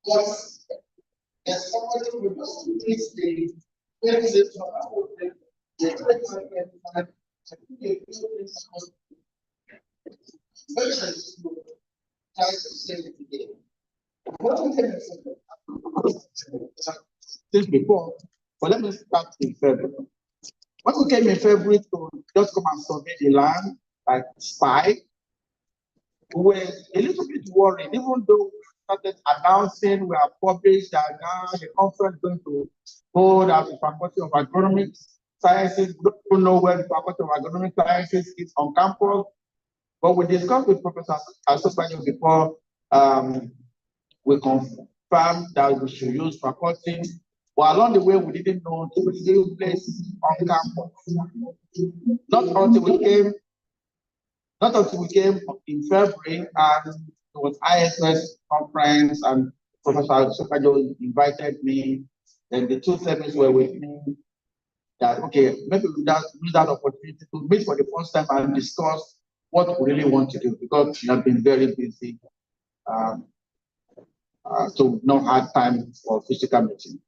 But as somebody who knows these days, there is a problem. Since before, but let me start in February. When we came in February to just come and survey the land, like spy, we were a little bit worried, even though we started announcing we have published that now the conference is going to hold at the Faculty of Agronomic Sciences. We don't know where the Faculty of Agronomic Sciences is on campus, but we discussed with Professor Asopayo before we confirmed that we should use faculty. But along the way, we didn't know the place on campus. Not until we came in February, and it was ISS conference, and Professor Sokajo invited me, and the two seminars were with me. That okay, maybe we use that opportunity to meet for the first time and discuss what we really want to do, because we have been very busy, so not had time for physical meeting.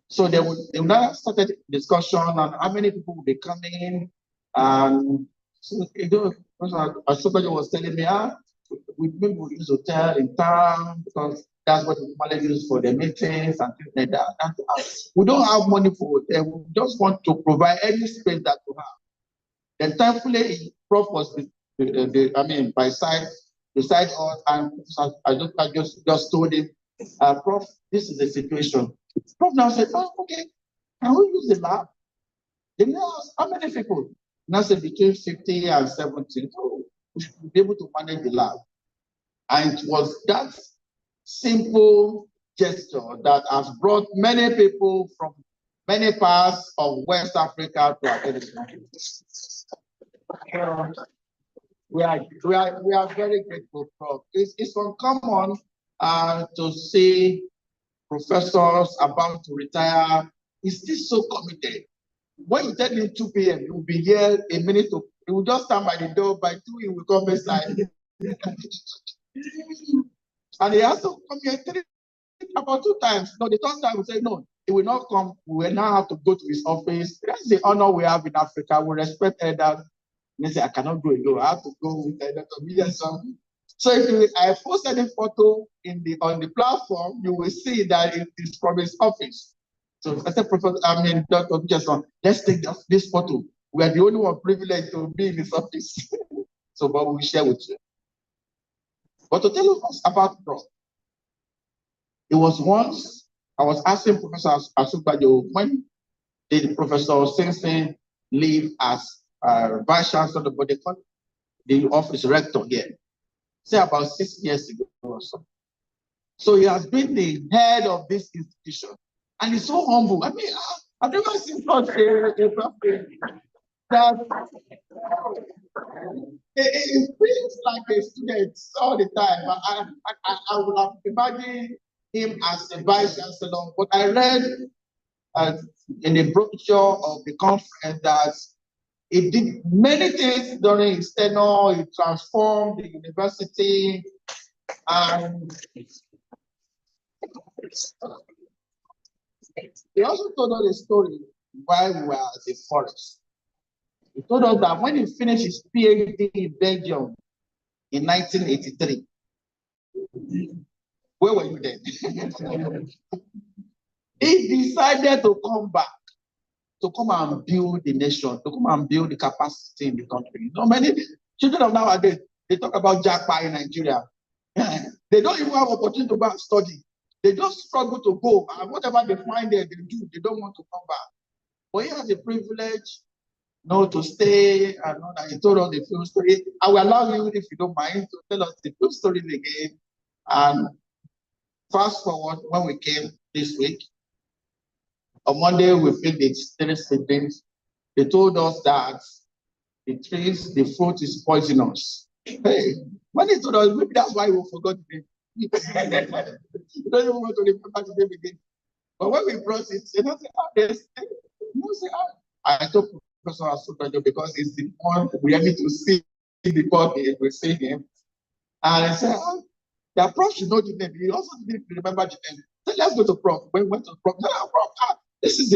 So they now started discussion on how many people will be coming, and so Asopajo was telling me, we maybe we'll use hotel in town because that's what we normally use for the meetings and things like that. And, we don't have money for hotel. We just want to provide any space that we have. Then thankfully, Prof was beside us, and I just told him, Prof, this is the situation. Prof now said, oh, okay, can we use the lab? Then asked, how many people? Now said between 50 and 70. So we should be able to manage the lab. And it was that simple gesture that has brought many people from many parts of West Africa to attend this conference. We are very grateful, Prof. It's uncommon to see professors about to retire. He's still so committed. When you tell him 2 p.m., he will be here a minute. He will just stand by the door. By 2, he will come inside. And he has to come here about 2 times. No, the third time we say no, he will not come. We will now have to go to his office. That's the honor we have in Africa. We respect elders. And they say, I cannot go alone. I have to go with Dr. Williamson. So if I post any photo on the platform, you will see that it is from his office. So I said, Dr. Williamson, let's take this photo. We are the only one privileged to be in his office. So, but we will share with you. But to tell us about Prof, it was once I was asking Professor Asopajo, when did Professor Simpson leave as Vice Chancellor, but the office rector here? Say about 6 years ago or so. So he has been the head of this institution, and he's so humble. I mean, I've never seen such a that it feels like a student all the time. I would have imagined him as a vice chancellor, but I read in the brochure of the conference that he did many things during his tenure. He transformed the university, and he also told us a story while we were at the forest. He told us that when he finished his PhD in Belgium in 1983, where were you then? He decided to come back, to come and build the nation, to come and build the capacity in the country. So many children of nowadays, they talk about Jackpot in Nigeria. They don't even have opportunity to go and study. They just struggle to go, and whatever they find there, they do. They don't want to come back. But he has the privilege, to stay, and know that he told us the film story. I will allow you, if you don't mind, to tell us the film story again. And fast forward, when we came this week, on Monday, we filled the 3 siblings. They told us that the fruit is poisonous. Hey, when they told us, maybe that's why we forgot the name. We don't even want to remember the name again. But when we brought it, they said, I told Professor Asopajo because it's the one we are need to see before we see him. And I said, The prof should know the name. He also didn't remember the name. So let's go to prof. When we went to prof, prof, this is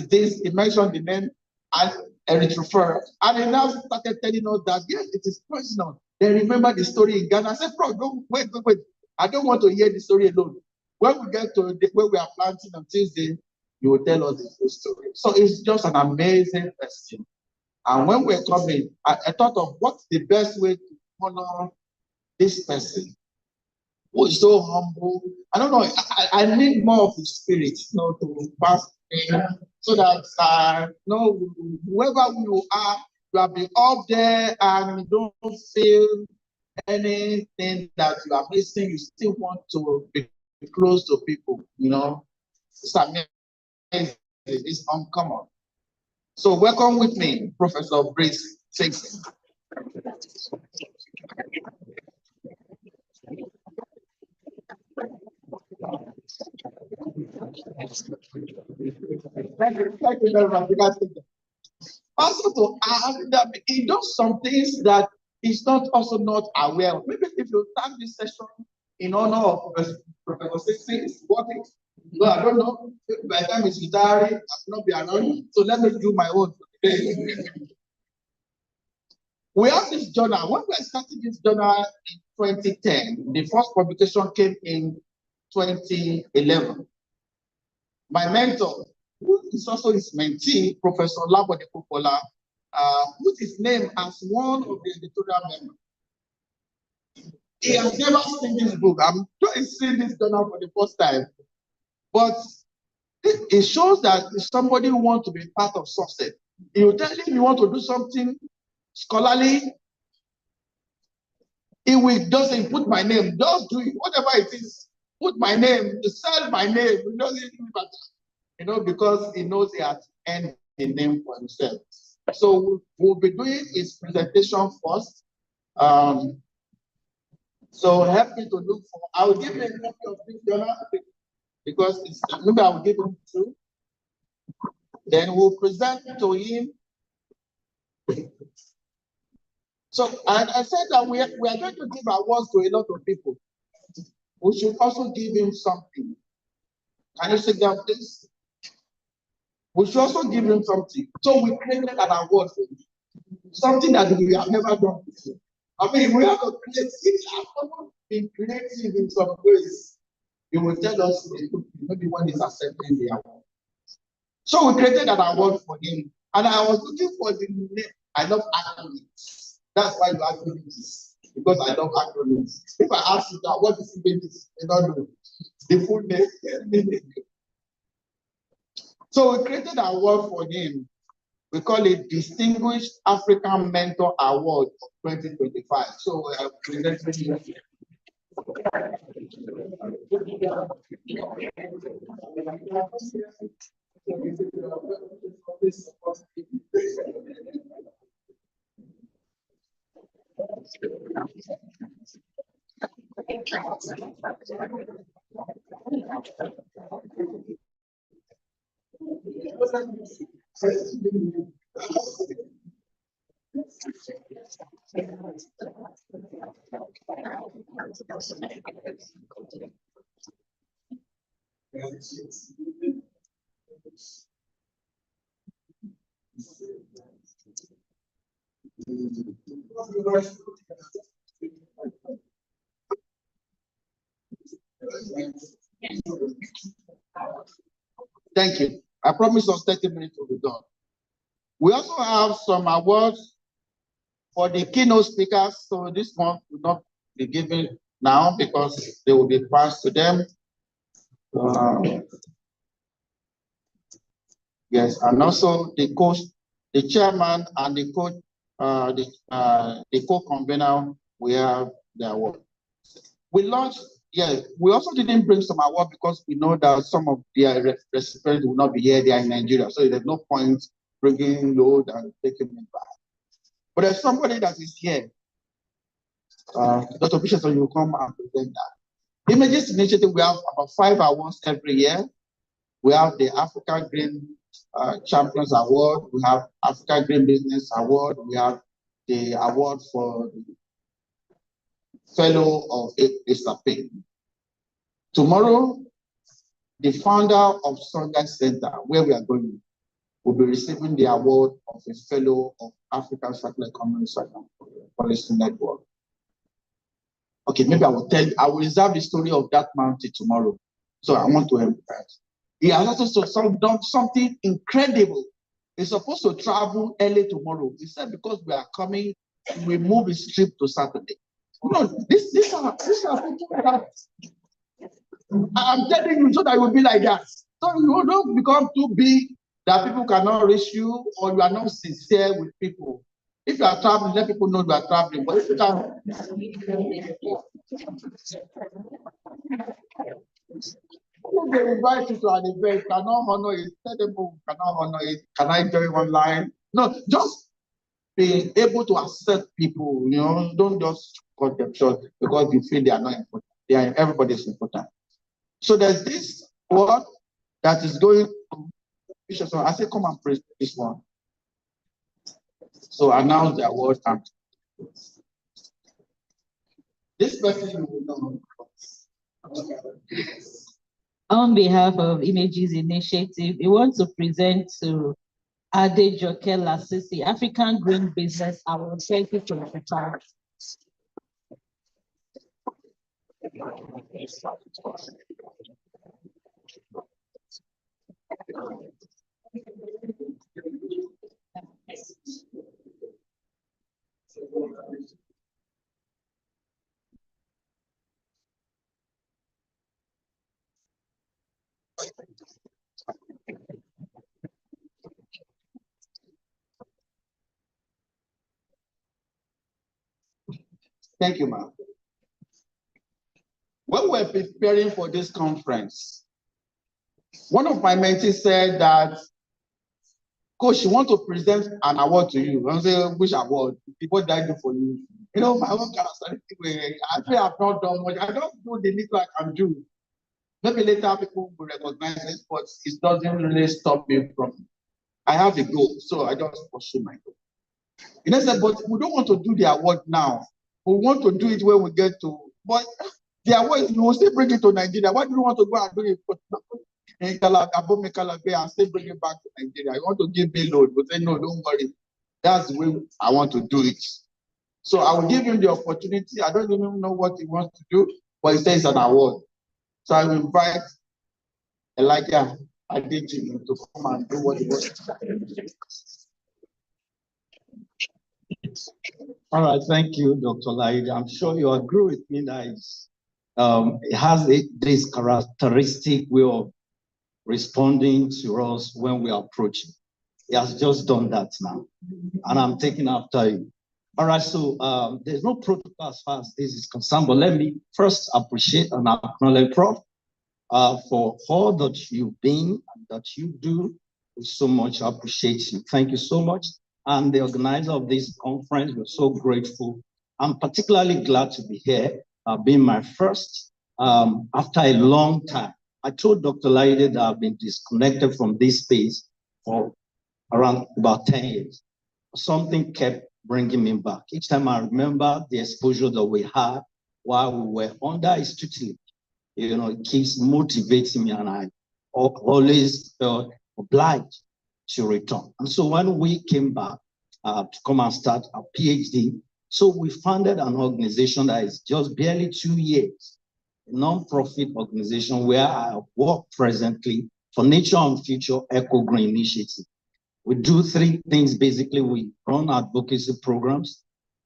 this. He mentioned the name and it referred. And he now started telling us that yes, it is personal. They remember the story in Ghana. I said, prof, don't wait. I don't want to hear the story alone. When we get to where we are planting on Tuesday, you will tell us the full story. So it's just an amazing question. And when we're coming, I thought of what's the best way to honor this person who is so humble. I don't know, I need more of his spirit, to pass in, so that whoever you are, you have been up there and you don't feel anything that you are missing. You still want to be close to people, It's amazing. It's uncommon. So welcome with me, Professor Brace. Thank you. Thank you very much. Also to add that he does some things that he's not aware of. Maybe if you start this session in honor of Professor Sixty, it's working. No, I don't know. By the time it's retiring, I will not be around. So let me do my own. We have this journal. When we started this journal in 2010, the first publication came in 2011. My mentor, who is also his mentee, Professor Labode Popola, put his name as one of the editorial members. He has never seen this book. I'm sure he's seen this journal for the first time. But it shows that somebody who wants to be part of success. You tell him you want to do something scholarly, he will just put my name, just do it, whatever it is, put my name, sell my name, it doesn't even matter, because he knows he has earned a name for himself. So we'll be doing his presentation first. So help me to look for, I will give him a copy of this journal because maybe I will give him two. Then we'll present to him. So I said that we are going to give awards to a lot of people. We should also give him something. Can you sit down, please? We should also give him something. So we created an award for him. Something that we have never done before. I mean, we have to create. If you have not been creative in some ways, you will tell us maybe one is accepting the award. So we created an award for him. And I was looking for the name. I love acronyms. That's why you ask me this. Because I love acronyms. If I ask you that, what is this? You don't know. The full name. So we created an award for him. We call it Distinguished African Mentor Award of 2025. So we are presenting you. Thank you. I promise us 30 minutes will be done. We also have some awards for the keynote speakers. So this one will not be given now because they will be passed to them. Yes, and also the coach, the chairman, and the coach, the co-convener, we have the award. We launched. Yeah, we also didn't bring some award because we know that some of the recipients will not be here. They are in Nigeria, so there's no point bringing load and taking them back. But there's somebody that is here. Dr. Bishop, you will come and present that. Images Initiative, we have about 5 awards every year. We have the Africa Green Champions Award. We have Africa Green Business Award. We have the award for fellow of ASAP. Tomorrow, the founder of Sunday Center, where we are going, will be receiving the award of a fellow of African Circular Economy Policy Network. Okay, maybe I will reserve the story of that mountain tomorrow. So I want to emphasize. He has also done something incredible. He's supposed to travel early tomorrow. He said because we are coming, we move his trip to Saturday. No, these are people that I'm telling you so that it will be like that. So you don't become too big that people cannot reach you or you are not sincere with people. If you are traveling, let people know you are traveling. But if you can, they invite you to an event, cannot honor it, tell them who cannot honor it, can I join online? No, just be able to accept people, you know, don't just cut them short because you feel they are not important. Everybody is important. So there's this word that is going to Bishop. So I say, come and praise this one. So announce the award. This person you will know. On behalf of Images Initiative, we want to present to Adejoke Lasisi, African Green Business Award 2025. Thank you, ma'am. When we're preparing for this conference, one of my mentees said that, Coach, you want to present an award to you. I say, which award? What did I do for you? You know, my own kind of I feel I've not done much. I don't do the little I can do. Maybe later people will recognize it, but it doesn't really stop me from. I have a goal, so I just pursue my goal. You know, but we don't want to do the award now. We want to do it when we get to. But the award, we will still bring it to Nigeria. Why do you want to go and do it in Calabria and still bring it back to Nigeria? I want to give me load, but say no, don't worry. That's the way I want to do it. So I will give him the opportunity. I don't even know what he wants to do, but he says an award. So I will invite Elijah Adeji to come and do what he wants to do. All right, thank you, Dr. Laide. I'm sure you agree with me that it has this characteristic way of responding to us when we are approaching. He has just done that now, and I'm taking after you. All right, so there's no protocol as far as this is concerned, but let me first appreciate and acknowledge Prof for all that you've been and that you do. We so much appreciate you. Thank you so much. And the organizer of this conference, we're so grateful. I'm particularly glad to be here, being my first after a long time. I told Dr. Laide that I've been disconnected from this space for around about 10 years. Something kept bringing me back. Each time I remember the exposure that we had while we were under his tutelage, you know, it keeps motivating me, and I always felt obliged to return. And so when we came back to come and start our PhD, so we founded an organization that is just barely 2 years, a non-profit organization where I work presently for Nature and Future Eco Green Initiative. We do three things basically. We run advocacy programs,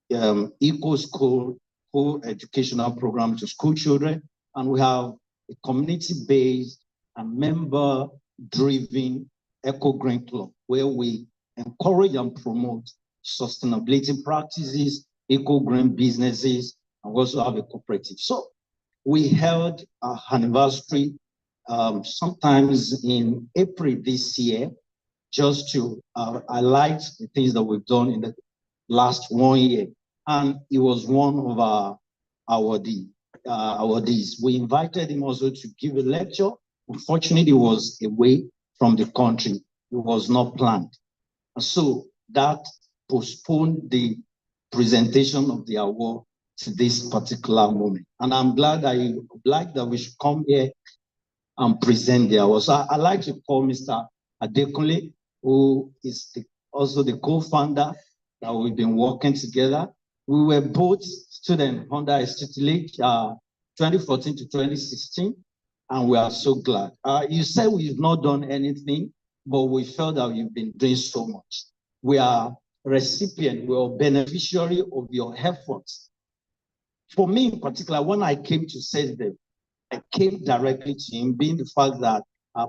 eco school, co-educational program to school children, and we have a community-based and member-driven Eco Green Club, where we encourage and promote sustainability practices, eco green businesses, and we also have a cooperative. So we held our anniversary sometimes in April this year, just to highlight the things that we've done in the last 1 year. And he was one of our awardees. We invited him also to give a lecture. Unfortunately, he was away from the country. It was not planned. And so that postponed the presentation of the award to this particular moment. And I'm glad that we should come here and present the award. So I'd like to call Mr. Adekunle, who is also the co-founder that we've been working together. We were both students under a tutelage 2014 to 2016, and we are so glad. You said we've not done anything, but we felt that you've been doing so much. We are recipient, we are beneficiary of your efforts. For me in particular, when I came to SESDEM, I came directly to him, being the fact that I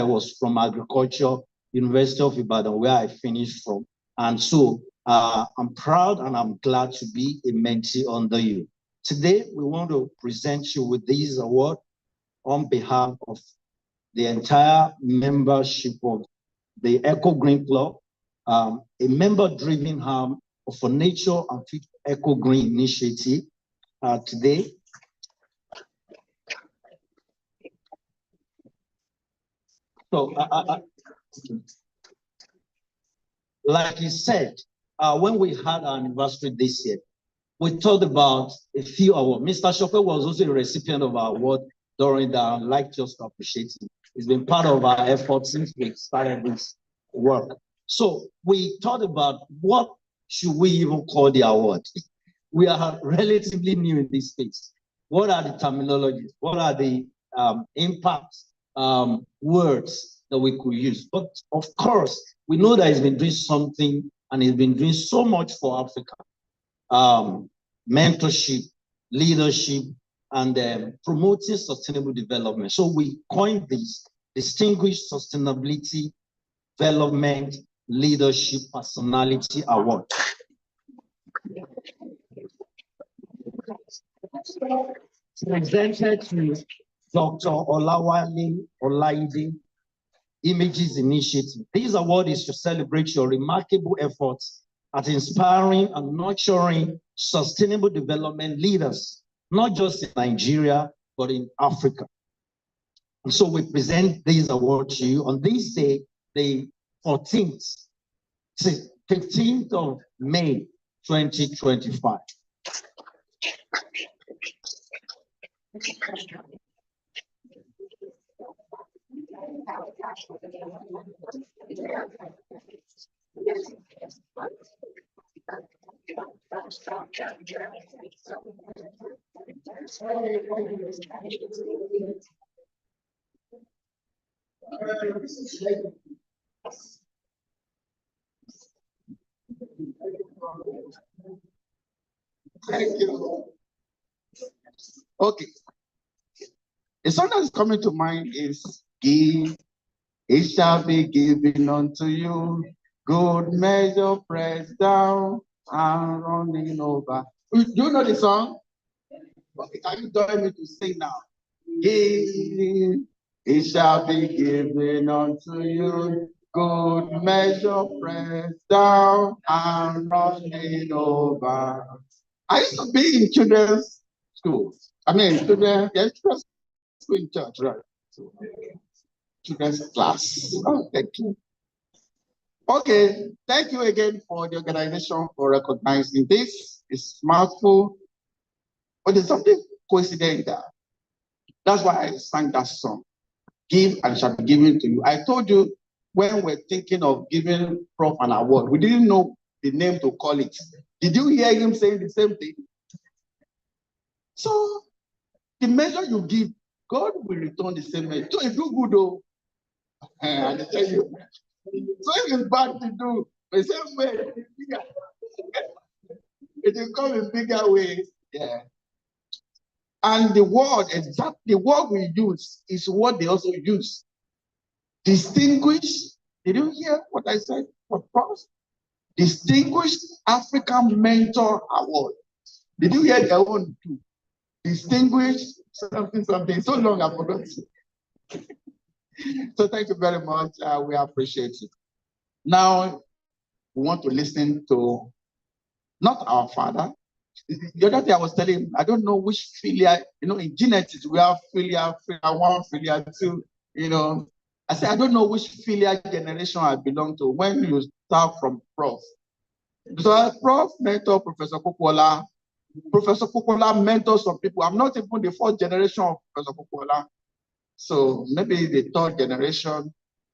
was from Agriculture, University of Ibadan, where I finished from. And so I'm proud and I'm glad to be a mentee under you. Today, we want to present you with this award on behalf of the entire membership of the Eco Green Club, a member-driven arm of a Nature and Eco Green initiative. Today, so like you said, when we had our anniversary this year, we talked about a few awards. Mr. Shopper was also a recipient of our award during that. I'd like just to appreciate him. It's been part of our efforts since we started this work. So we thought about what should we even call the award? We are relatively new in this space. What are the terminologies? What are the impact words that we could use? But of course, we know that he's been doing something and he's been doing so much for Africa. Mentorship, leadership, and promoting sustainable development. So we coined this Distinguished Sustainability Development Leadership Personality Award. Presented to Dr. Olawale Olaide, Images Initiative. This award is to celebrate your remarkable efforts at inspiring and nurturing sustainable development leaders, not just in Nigeria, but in Africa. And so we present this award to you on this day, the 15th of May, 2025. Thank you. Okay. The song that is coming to mind is Give, it shall be given unto you. Good measure, pressed down and running over. Do you know the song? Okay, can you join me to sing now? Give, it shall be given unto you. Good measure, pressed down and running over. I used to be in children's schools. I mean, children's school in church, right? So, children's class. Oh, thank you. Okay, thank you again for the organization for recognizing this. It's mouthful, but there's something coincidental. That's why I sang that song. Give and shall be given to you. I told you when we're thinking of giving Prof an award, we didn't know the name to call it. Did you hear him saying the same thing? So the measure you give, God will return the same measure. So if you good though, I tell you. So if it's bad to do, the same way, it will come in bigger ways. Yeah. And the word, exactly the word we use is what they also use. Distinguished. Did you hear what I said? Of course. Distinguished African Mentor Award. Did you hear their own too? Distinguished something. So long I forgot. So thank you very much. We appreciate it. Now we want to listen to not our father. The other day I was telling him, I don't know which filial, in genetics, we have filial 1, filial 2, I said, I don't know which filial generation I belong to when you start from Prof. So Prof mentor Professor Kukwala Professor Popola mentored some people. I'm not even the fourth generation of Professor Popola. So maybe the third generation.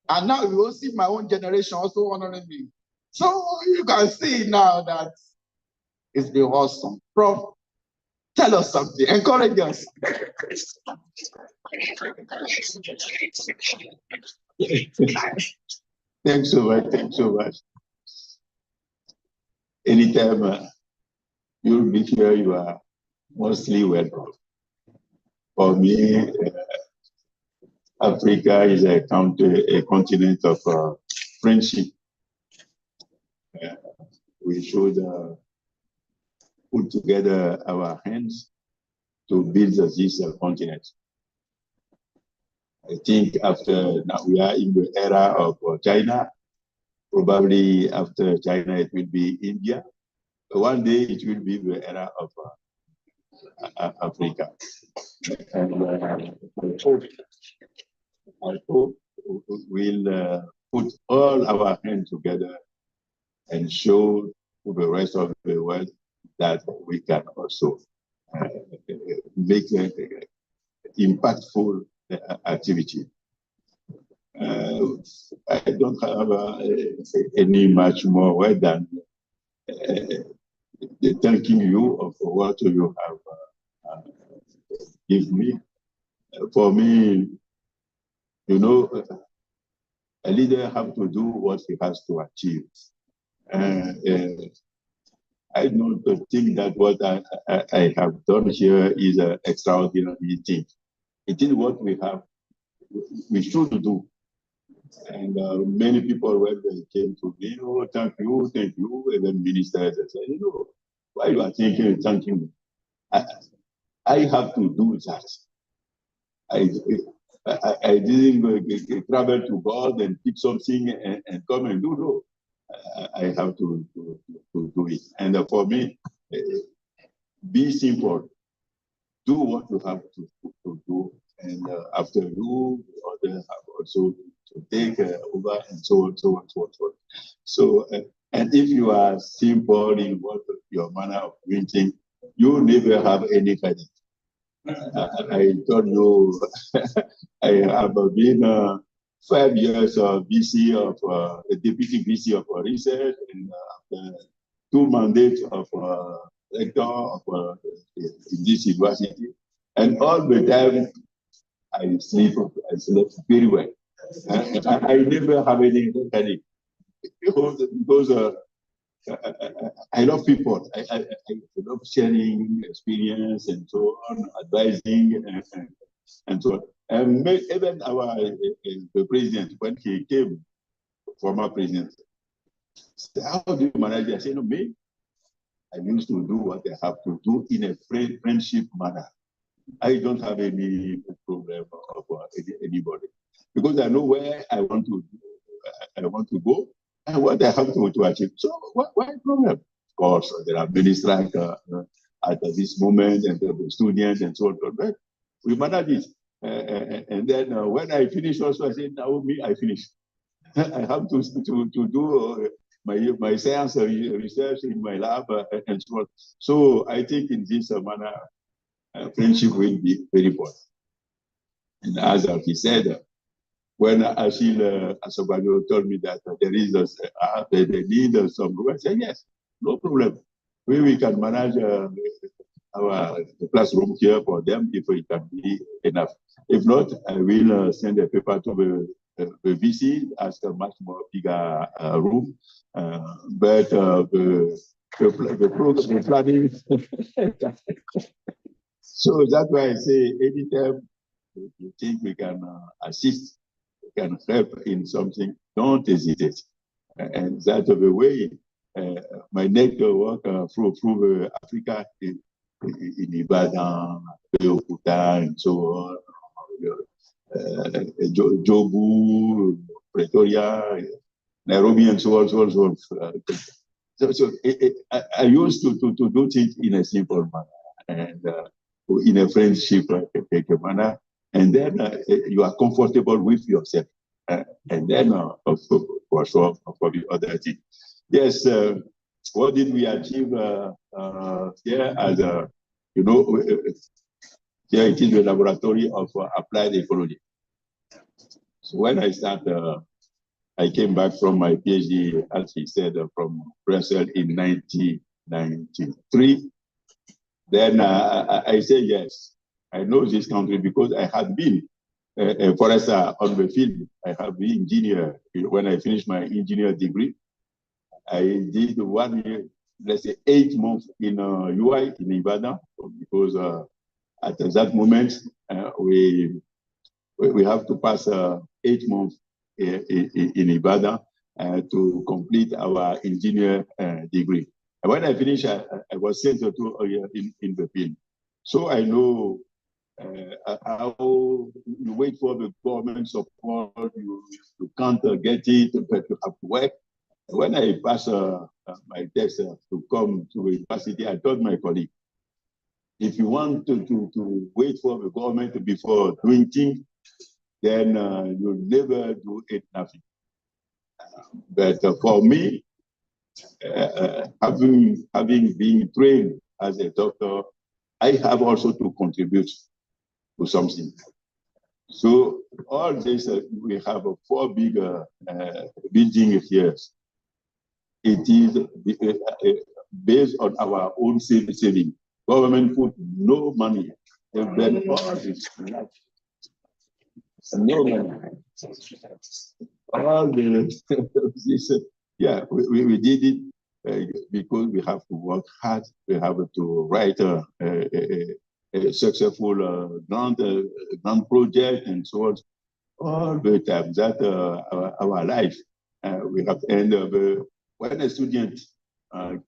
And now you will see my own generation also honoring me. So you can see now that it's been awesome. Prof, tell us something. Encourage us. Thanks so much. Thanks so much. Anytime you'll be here, you are mostly welcome. For me, Africa is a continent of friendship. We should put together our hands to build this continent. I think after now we are in the era of China. Probably after China, it will be India. One day it will be the era of Africa. And I hope we'll put all our hands together and show to the rest of the world that we can also make impactful activity. I don't have any much more word than thanking you for what you have given me. For me, you know, a leader has to do what he has to achieve. I don't think that what I have done here is an extraordinary thing. It is what we should do. And many people, when they came to me, oh, thank you, even ministers, they said, you know, why you are thanking me? I have to do that. I didn't travel to God and pick something and come and do. No, I have to do it. And for me, be simple. Do what you have to do. And after you, others have also to take over and so on, so on, so on, so on. So, and if you are simple in what your manner of doing things, you never have any headache. I told you, I have been 5 years of VC of deputy VC of research and 2 mandates of rector of in this university, and all the time I slept very well. I never have any headache because I love people. I love sharing experience and so on, advising and so on. And even the president, when he came, former president, said, how do you manage it? I said, no, me, I used to do what I have to do in a friendship manner. I don't have any problem of anybody because I know where I want to go and what I have to achieve. So why problem? Of course, there are many strikes at this moment and the students and so on. But we manage it. And then when I finish also, I say, now me, I finish. I have to do my science research in my lab and so on. So I think in this manner, friendship will be very important. And as he said, when Achille Asobagio told me that there is they need some group, I said, yes, no problem. We can manage our classroom here for them if it can be enough. If not, I will send a paper to the VC, ask a much more bigger room. But the planning. So that's why I say anytime you think we can assist, we can help in something, don't hesitate. And that's the way my network through Africa in Ibadan, Beokuta, and so on, Jobu, Pretoria, Nairobi, and so on, so on, so on. So I used to do things in a simple manner and in a friendship manner, and then you are comfortable with yourself, and then of course for the other thing. Yes, what did we achieve here as a, here it is the laboratory of applied ecology. So when I started, I came back from my PhD, as he said, from Brussels in 1993. Then I said, yes, I know this country because I had been a forester on the field. I have been engineer. When I finished my engineer degree, I did 1 year, let's say 8 months in UI in Ibadan, because at that moment, we have to pass 8 months in Ibadan to complete our engineer degree. And when I finished, I was sent to in the field. So I know how you wait for the government support, you can't get it, but you have to work. When I passed my test to come to university, I told my colleague, if you want to wait for the government before doing things, then you'll never do it, nothing. But for me, having been trained as a doctor, I have also to contribute to something. So all this, we have 4 big buildings here. It is based on our own saving. Government put no money. Then all this, no money. All this, yeah, we did it because we have to work hard. We have to write a successful grant project and so on. All the time that our life we have ended. When a student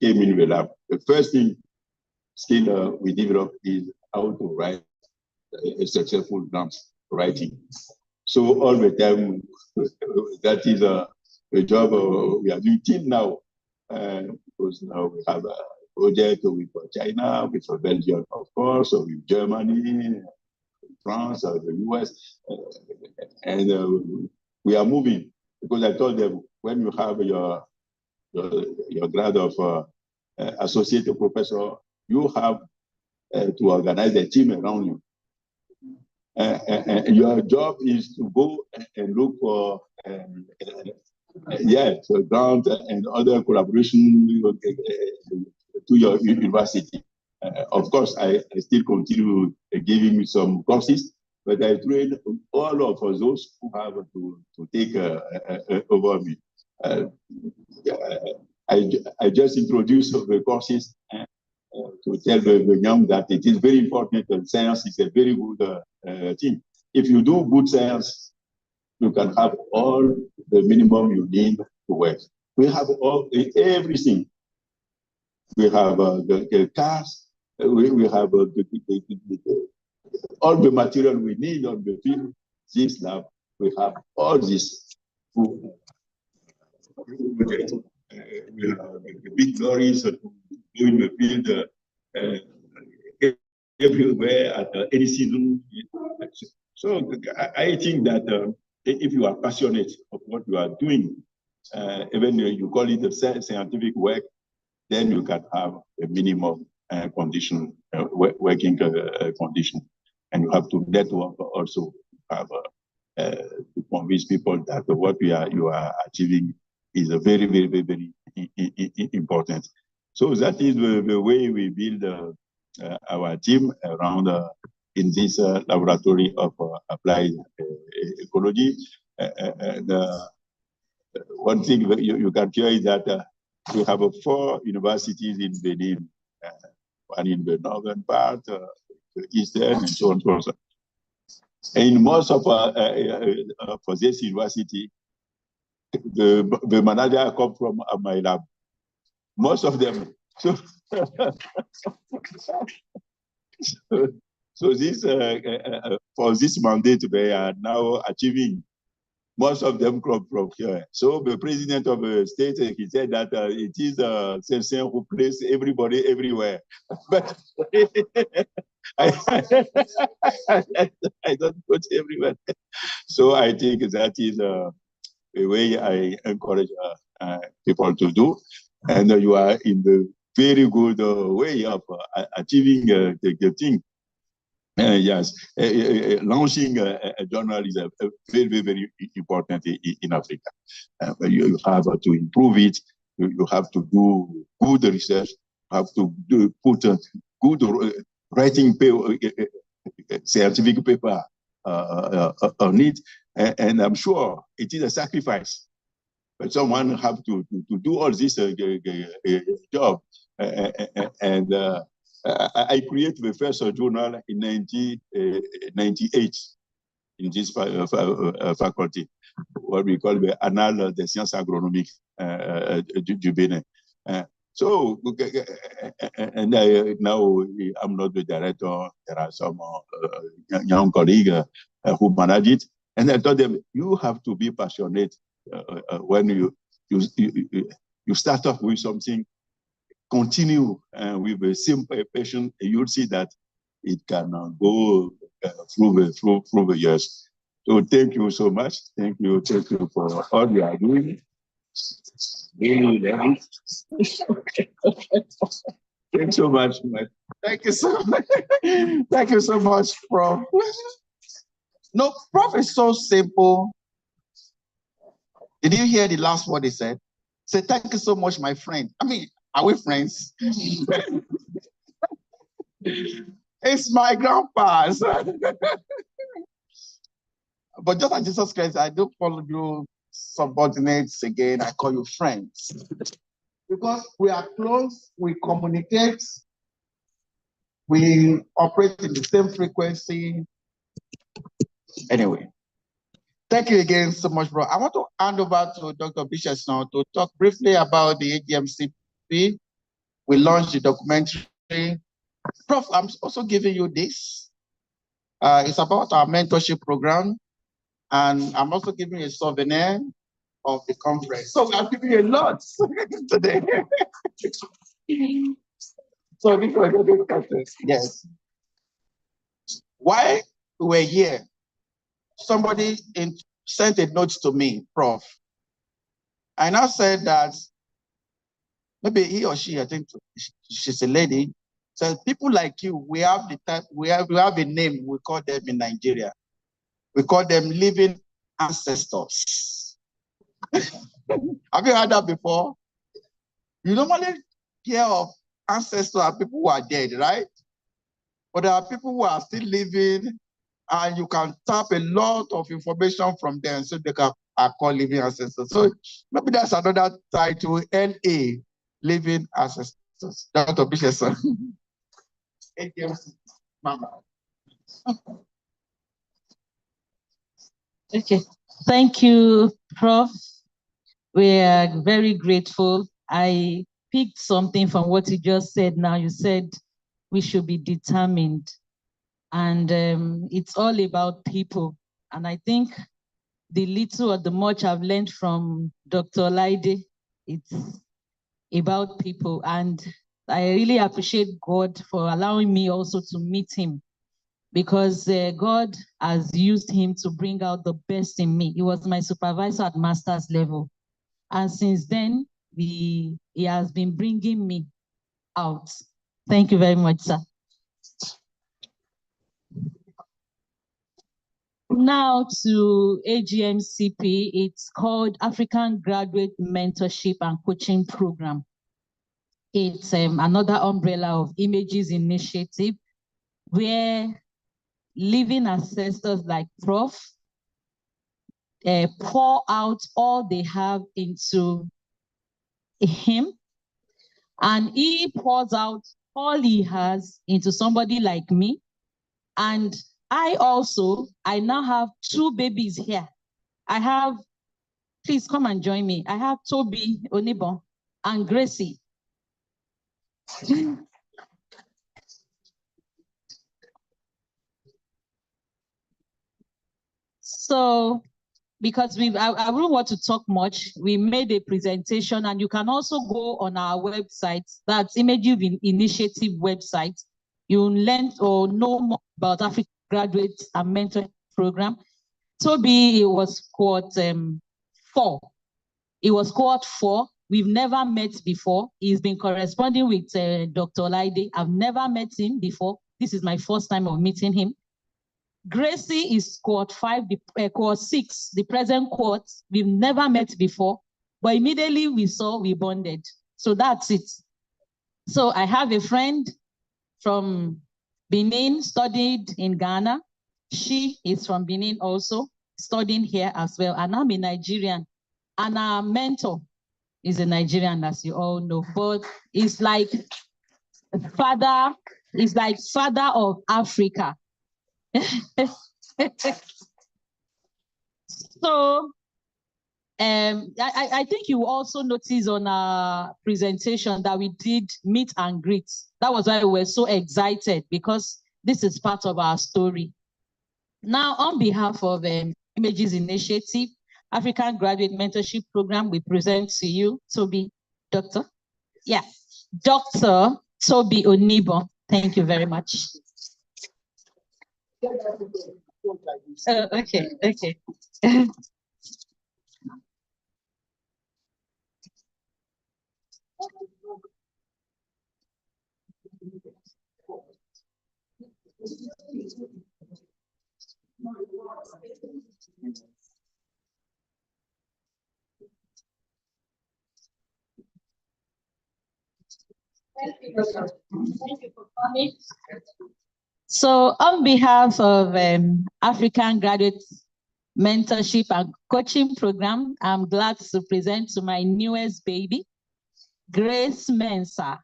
came in the lab, the first skill we develop is how to write a successful grant writing. So all the time, that is a job we are doing till now. Because now we have a project with China, with Belgium, of course, or with Germany, France, or the US, and we are moving. Because I told them, when you have your grade of associate professor, you have to organize a team around you. Your job is to go and look for so grant and other collaboration to your university. Of course, I still continue giving me some courses, but I train all of those who have to take over me. I just introduced the courses to tell the young that it is very important that science is a very good thing. If you do good science, you can have all the minimum you need to work. We have everything. We have the cars, we have all the material we need on the field. This lab, we have all this. We have the big lorries to go in the field everywhere at any season. So I think that if you are passionate of what you are doing, even you call it a scientific work, then you can have a minimum condition, working condition. And you have to network also, have to convince people that what you are achieving is a very, very, very, very important. So that is the way we build our team around in this laboratory of applied ecology. One thing you can hear is that we have 4 universities in Benin, one in the northern part, the eastern, and so on. And most of for this university, the manager come from my lab. Most of them. So this for this mandate, they are now achieving. Most of them come from here. So the president of the state, he said that it is Celsin who places everybody everywhere. But I don't put everywhere. So I think that is the way I encourage people to do. and you are in the very good way of achieving the thing. Yes, launching a journal is a very, very important in Africa. You have to improve it. You have to do good research. You have to put good writing scientific paper on it. And I'm sure it is a sacrifice. But someone have to do all this job. And I created the first journal in 1998 in this faculty, what we call the Annales des Sciences Agronomiques du Bénin. So, and now I'm not the director. There are some young colleagues who manage it. And I told them, you have to be passionate when you start off with something. Continue with the same passion, you'll see that it can go through the years. So thank you so much. Thank you for all you are doing. Thanks so much, Mike. Thank you so much. Thank you so much, Prof. No, Prof is so simple. Did you hear the last word he said? Say, thank you so much, my friend. I mean, are we friends? It's my grandpa. But just like Jesus Christ, I don't call you subordinates again. I call you friends. Because we are close, we communicate, we operate in the same frequency. Anyway, thank you again so much, bro. I want to hand over to Dr. Bishop now to talk briefly about the AGMCP. We launched the documentary. Prof, I'm also giving you this. It's about our mentorship program. And I'm also giving you a souvenir of the conference. So I'm giving you a lot today. So this was a good conference. Yes. Why we're here, somebody sent a note to me, Prof. I now said that maybe he or she, I think she's a lady, says people like you, we have the type, we have a name, we call them in Nigeria. We call them living ancestors. Have you heard that before? You normally hear of ancestors are people who are dead, right? But there are people who are still living, and you can tap a lot of information from them, so they are called living ancestors. So maybe that's another title, LA, living ancestors. Dr. Bishop. Mama. Okay, thank you, Prof. We are very grateful. I picked something from what you just said now. You said we should be determined. And it's all about people. And I think the little or the much I've learned from Dr. Olaide, it's about people. And I really appreciate God for allowing me also to meet him, because God has used him to bring out the best in me. He was my supervisor at master's level. And since then, he has been bringing me out. Thank you very much, sir. Now to AGMCP, it's called African Graduate Mentorship and Coaching Program. It's another umbrella of Images Initiative, where living ancestors like Prof pour out all they have into him, and he pours out all he has into somebody like me. And I now have two babies here. I have, please come and join me. I have Toby Onibon and Gracie. So, because I wouldn't want to talk much, we made a presentation, and you can also go on our website, that's Images Initiative website. You'll learn or know more about African Graduate and Mentor Program. Toby, it was cohort 4. It was cohort 4, We've never met before. He's been corresponding with Dr. Olaide. I've never met him before. This is my first time of meeting him. Gracie is cohort 5, cohort 6, the present cohort. We've never met before, but immediately we bonded. So that's it. So I have a friend from Benin, studied in Ghana. She is from Benin also, studying here as well. And I'm a Nigerian. And our mentor is a Nigerian, as you all know. But it's like father of Africa. So I think you also noticed on our presentation that we did meet and greet. That was why we were so excited, because this is part of our story. Now, on behalf of Images Initiative, African Graduate Mentorship Program, we present to you, Toby, Dr. Toby Onibo. Thank you very much. Okay. Thank you for coming. So on behalf of African Graduate Mentorship and Coaching Program, I'm glad to present to my newest baby, Grace Mensah.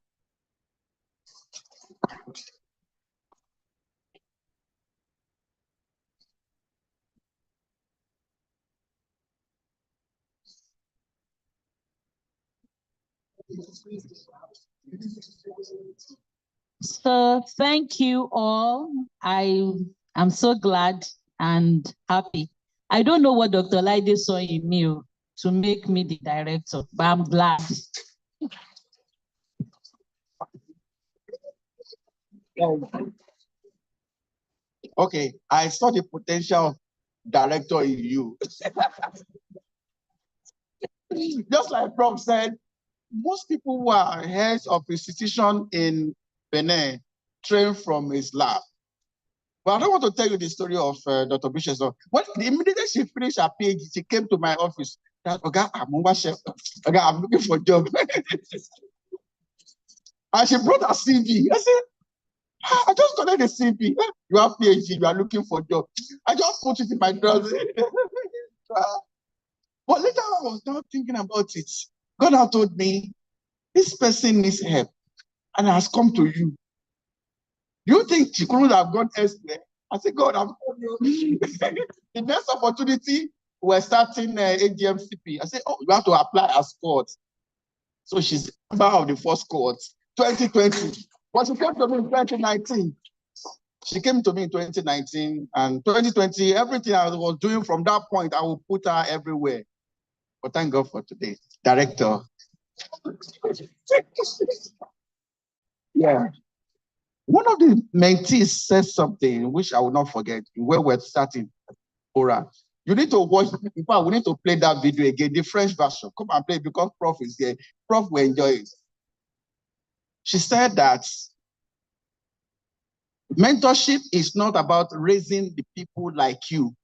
So thank you all. I am so glad and happy. I don't know what Dr. Laide saw in me to make me the director, but I'm glad. Okay, I saw the potential director in you. Just like Prof said, most people who are heads of institution in Benin train from his lab. But I don't want to tell you the story of Dr. Bishop. When immediately she finished her PhD, she came to my office. Okay, I'm looking for a job. And she brought her CV. I said, I just got the CV. You have PhD, you are looking for a job. I just put it in my browser. But later I was not thinking about it. God now told me, this person needs help and has come to you. Do you think she couldn't have gone elsewhere? I said, God, I'm you. The next opportunity, we're starting AGMCP. I said, oh, you have to apply as court. So she's a member of the first court, 2020. But she came to me in 2019. She came to me in 2019 and 2020, everything I was doing from that point, I will put her everywhere. But thank God for today. Director. Yeah. One of the mentees said something which I will not forget where we're starting. Ora. You need to watch, in fact, we need to play that video again, the French version. Come and play it because Prof is here. Prof will enjoy it. She said that mentorship is not about raising the people like you,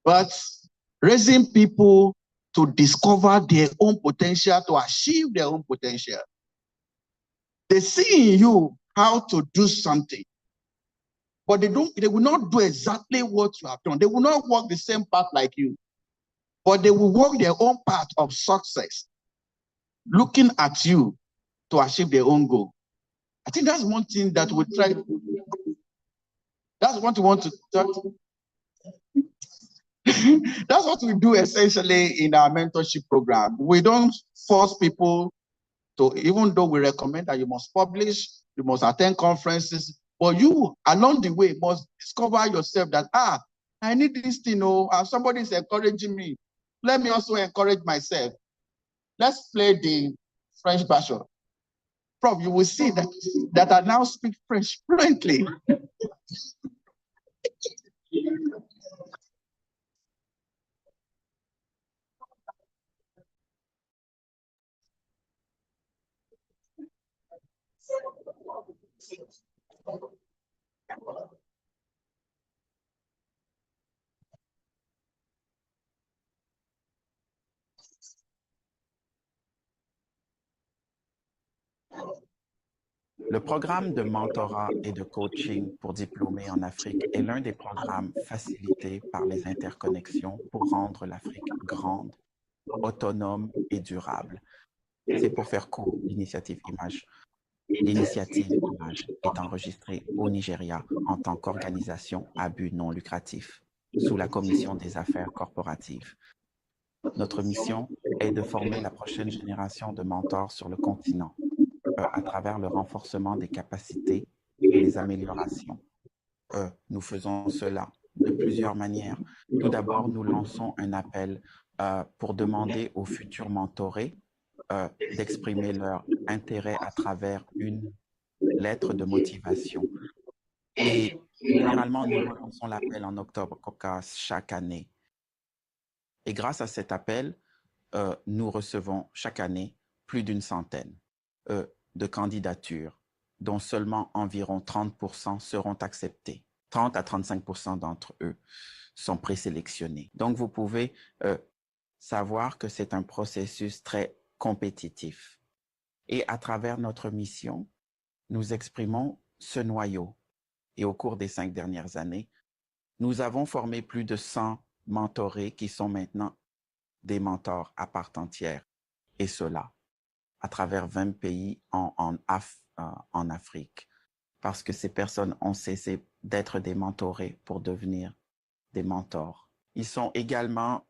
but raising people to discover their own potential, to achieve their own potential. They see in you how to do something, but they will not do exactly what you have done. They will not walk the same path like you, but they will walk their own path of success, looking at you to achieve their own goal. I think that's one thing that we try. That's what we want to talk. That's what we do essentially in our mentorship program. We don't force people to, even though we recommend that you must publish, you must attend conferences, but you along the way must discover yourself that, I need this thing, and somebody is encouraging me. Let me also encourage myself. Let's play the French version. Prof, you will see that I now speak French fluently. Le programme de mentorat et de coaching pour diplômés en Afrique est l'un des programmes facilités par les interconnexions pour rendre l'Afrique grande, autonome et durable. C'est pour faire court, l'initiative Image est enregistrée au Nigeria en tant qu'organisation à but non lucratif, sous la Commission des affaires corporatives. Notre mission est de former la prochaine génération de mentors sur le continent à travers le renforcement des capacités et les améliorations. Nous faisons cela de plusieurs manières. Tout d'abord, nous lançons un appel pour demander aux futurs mentorés d'exprimer leur intérêt à travers une lettre de motivation. Et généralement, nous relançons l'appel en octobre chaque année. Et grâce à cet appel, nous recevons chaque année plus d'une centaine de candidatures, dont seulement environ 30% seront acceptés. 30 à 35% d'entre eux sont présélectionnés. Donc, vous pouvez savoir que c'est un processus très compétitif. Et à travers notre mission, nous exprimons ce noyau. Et au cours des 5 dernières années, nous avons formé plus de 100 mentorés qui sont maintenant des mentors à part entière. Et cela à travers 20 pays en Afrique. Parce que ces personnes ont cessé d'être des mentorés pour devenir des mentors. Ils sont également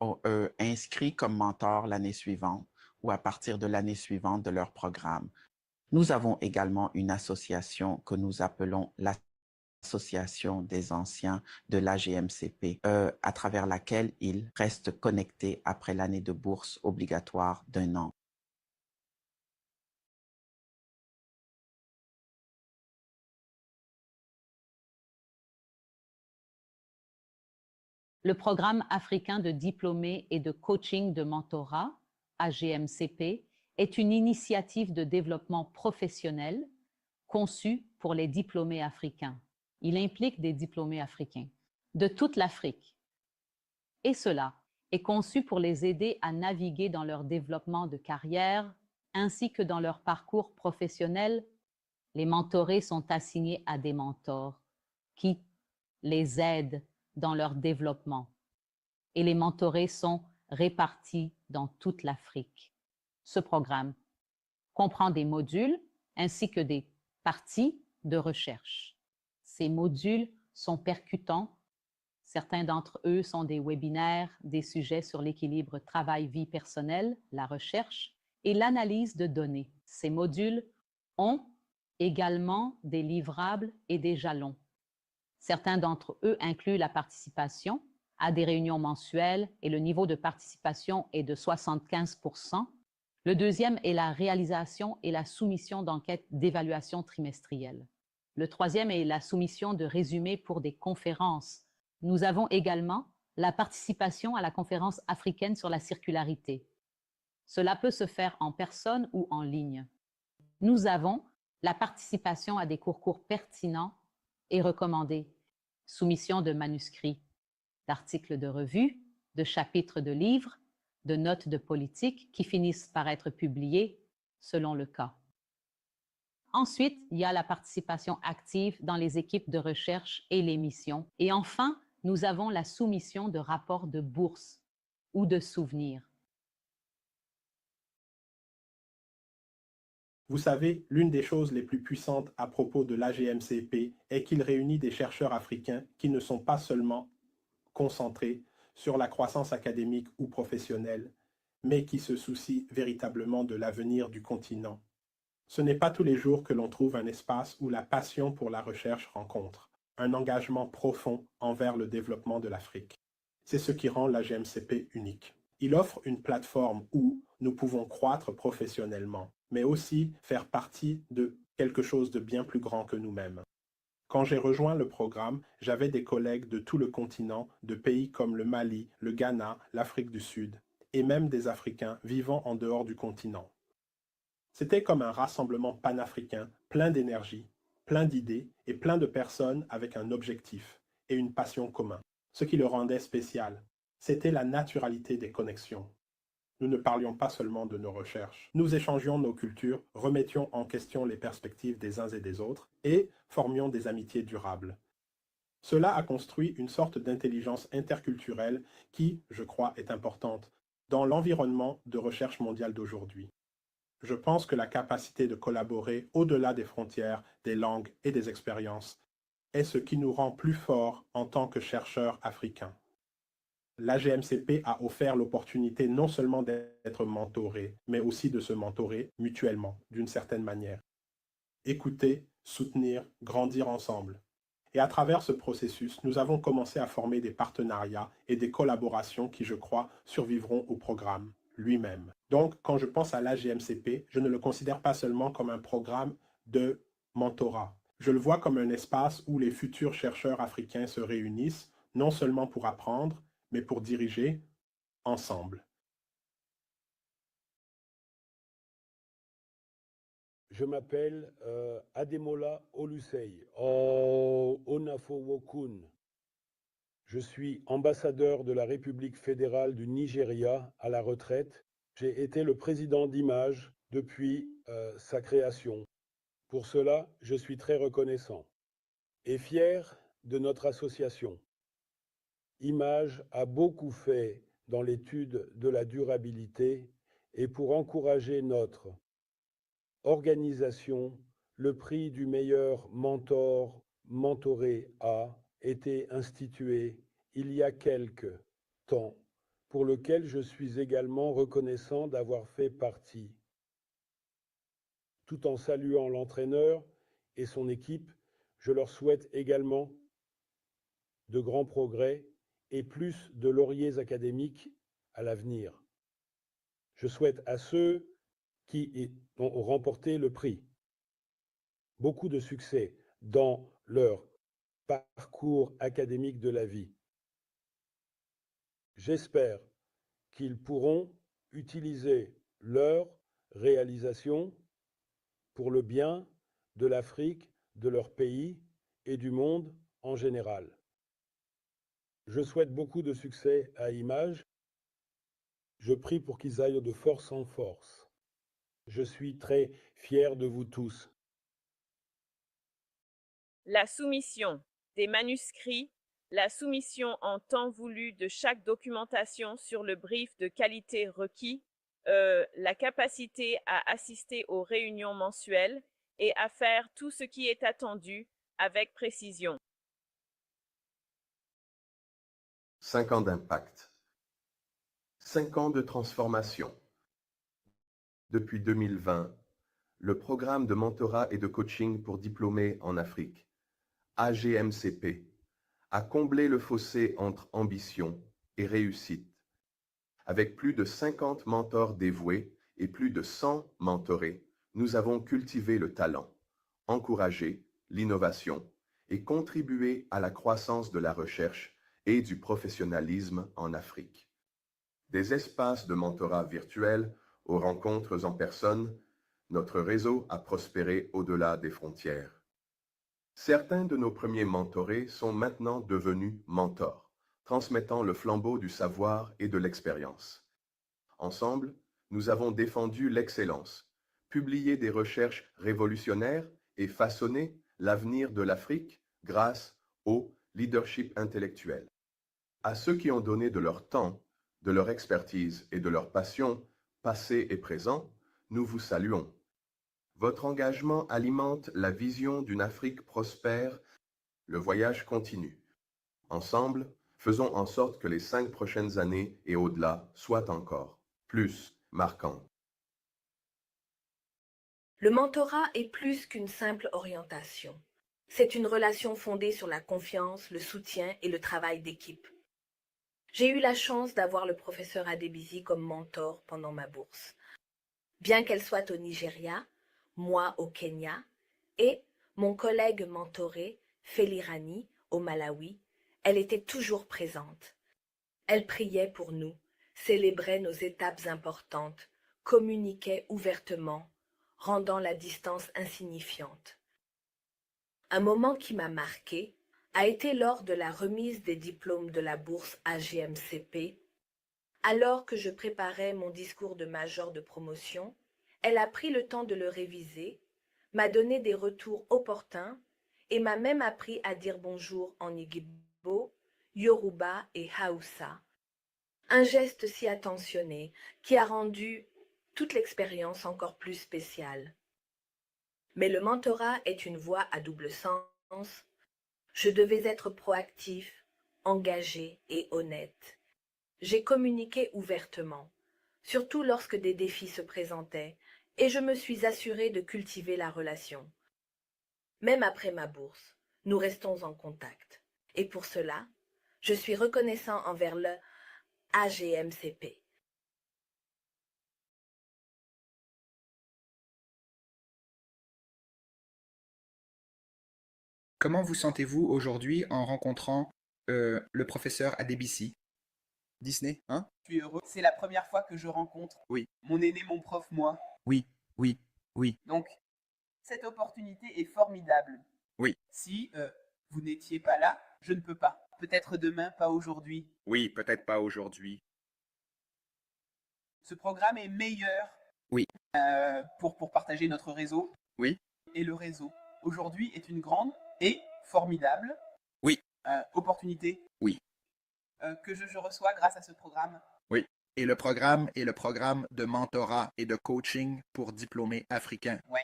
inscrits comme mentors l'année suivante ou à partir de l'année suivante de leur programme. Nous avons également une association que nous appelons l'Association des anciens de l'AGMCP, à travers laquelle ils restent connectés après l'année de bourse obligatoire d'1 an. Le programme africain de diplômés et de coaching de mentorat, AGMCP, est une initiative de développement professionnel conçue pour les diplômés africains. Il implique des diplômés africains de toute l'Afrique. Et cela est conçu pour les aider à naviguer dans leur développement de carrière ainsi que dans leur parcours professionnel. Les mentorés sont assignés à des mentors qui les aident dans leur développement. Et les mentorés sont répartis dans toute l'Afrique. Ce programme comprend des modules ainsi que des parties de recherche. Ces modules sont percutants. Certains d'entre eux sont des webinaires, des sujets sur l'équilibre travail-vie personnelle, la recherche et l'analyse de données. Ces modules ont également des livrables et des jalons. Certains d'entre eux incluent la participation à des réunions mensuelles et le niveau de participation est de 75%. Le deuxième est la réalisation et la soumission d'enquêtes d'évaluation trimestrielle. Le troisième est la soumission de résumés pour des conférences. Nous avons également la participation à la conférence africaine sur la circularité. Cela peut se faire en personne ou en ligne. Nous avons la participation à des concours pertinents et recommandés, soumission de manuscrits, d'articles de revue, de chapitres de livres, de notes de politique qui finissent par être publiées selon le cas. Ensuite, il y a la participation active dans les équipes de recherche et les missions. Et enfin, nous avons la soumission de rapports de bourse ou de souvenirs. Vous savez, l'une des choses les plus puissantes à propos de l'AGMCP est qu'il réunit des chercheurs africains qui ne sont pas seulement concentrés sur la croissance académique ou professionnelle, mais qui se soucient véritablement de l'avenir du continent. Ce n'est pas tous les jours que l'on trouve un espace où la passion pour la recherche rencontre un engagement profond envers le développement de l'Afrique. C'est ce qui rend l'AGMCP unique. Il offre une plateforme où nous pouvons croître professionnellement, mais aussi faire partie de quelque chose de bien plus grand que nous-mêmes. Quand j'ai rejoint le programme, j'avais des collègues de tout le continent, de pays comme le Mali, le Ghana, l'Afrique du Sud, et même des Africains vivant en dehors du continent. C'était comme un rassemblement panafricain, plein d'énergie, plein d'idées et plein de personnes avec un objectif et une passion commune. Ce qui le rendait spécial, c'était la naturalité des connexions. nous ne parlions pas seulement de nos recherches. Nous échangions nos cultures, remettions en question les perspectives des uns et des autres et formions des amitiés durables. Cela a construit une sorte d'intelligence interculturelle qui, je crois, est importante dans l'environnement de recherche mondiale d'aujourd'hui. Je pense que la capacité de collaborer au-delà des frontières, des langues et des expériences est ce qui nous rend plus forts en tant que chercheurs africains. L'AGMCP a offert l'opportunité non seulement d'être mentoré, mais aussi de se mentorer mutuellement, d'une certaine manière. Écouter, soutenir, grandir ensemble. Et à travers ce processus, nous avons commencé à former des partenariats et des collaborations qui, je crois, survivront au programme lui-même. Donc, quand je pense à l'AGMCP, je ne le considère pas seulement comme un programme de mentorat. Je le vois comme un espace où les futurs chercheurs africains se réunissent, non seulement pour apprendre, mais pour diriger ensemble. Je m'appelle Ademola Olusei, Onafowokun. Je suis ambassadeur de la République fédérale du Nigeria à la retraite. J'ai été le président d'Image depuis sa création. Pour cela, je suis très reconnaissant et fier de notre association. Image a beaucoup fait dans l'étude de la durabilité et pour encourager notre organisation, le prix du meilleur mentor, mentoré a été institué il y a quelque temps, pour lequel je suis également reconnaissant d'avoir fait partie. Tout en saluant l'entraîneur et son équipe, je leur souhaite également de grands progrès et plus de lauriers académiques à l'avenir. Je souhaite à ceux qui ont remporté le prix beaucoup de succès dans leur parcours académique de la vie. J'espère qu'ils pourront utiliser leur réalisation pour le bien de l'Afrique, de leur pays et du monde en général. Je souhaite beaucoup de succès à Image. Je prie pour qu'ils aillent de force en force. Je suis très fier de vous tous. La soumission des manuscrits, la soumission en temps voulu de chaque documentation sur le brief de qualité requis, la capacité à assister aux réunions mensuelles et à faire tout ce qui est attendu avec précision. 5 ans d'impact. 5 ans de transformation. Depuis 2020, le programme de mentorat et de coaching pour diplômés en Afrique, AGMCP, a comblé le fossé entre ambition et réussite. Avec plus de 50 mentors dévoués et plus de 100 mentorés, nous avons cultivé le talent, encouragé l'innovation et contribué à la croissance de la recherche et du professionnalisme en Afrique. Des espaces de mentorat virtuels aux rencontres en personne, notre réseau a prospéré au-delà des frontières. Certains de nos premiers mentorés sont maintenant devenus mentors, transmettant le flambeau du savoir et de l'expérience. Ensemble, nous avons défendu l'excellence, publié des recherches révolutionnaires et façonné l'avenir de l'Afrique grâce au leadership intellectuel. À ceux qui ont donné de leur temps, de leur expertise et de leur passion, passé et présent, nous vous saluons. Votre engagement alimente la vision d'une Afrique prospère. Le voyage continue. Ensemble, faisons en sorte que les 5 prochaines années et au-delà soient encore plus marquantes. Le mentorat est plus qu'une simple orientation. C'est une relation fondée sur la confiance, le soutien et le travail d'équipe. J'ai eu la chance d'avoir le professeur Adebisi comme mentor pendant ma bourse. Bien qu'elle soit au Nigeria, moi au Kenya, et mon collègue mentoré, Felirani, au Malawi, elle était toujours présente. Elle priait pour nous, célébrait nos étapes importantes, communiquait ouvertement, rendant la distance insignifiante. Un moment qui m'a marqué a été lors de la remise des diplômes de la bourse AGMCP. Alors que je préparais mon discours de major de promotion, elle a pris le temps de le réviser, m'a donné des retours opportuns et m'a même appris à dire bonjour en Igbo, Yoruba et Hausa. Un geste si attentionné qui a rendu toute l'expérience encore plus spéciale. Mais le mentorat est une voie à double sens. Je devais être proactif, engagé et honnête. J'ai communiqué ouvertement, surtout lorsque des défis se présentaient, et je me suis assurée de cultiver la relation. Même après ma bourse, nous restons en contact. Et pour cela, je suis reconnaissant envers le AGMCP. Comment vous sentez-vous aujourd'hui en rencontrant le professeur Adebisi? Disney, hein? Je suis heureux. C'est la première fois que je rencontre Oui. mon aîné, mon prof, moi. Oui, oui, oui, Donc, cette opportunité est formidable. oui. Si vous n'étiez pas là, je ne peux pas. Peut-être demain, pas aujourd'hui. Oui, peut-être pas aujourd'hui. Ce programme est meilleur Oui. pour partager notre réseau. Oui. Et le réseau, aujourd'hui, est une grande et formidable Oui. opportunité Oui. Que je reçois grâce à ce programme. Oui. Et le programme est le programme de mentorat et de coaching pour diplômés africains. Ouais.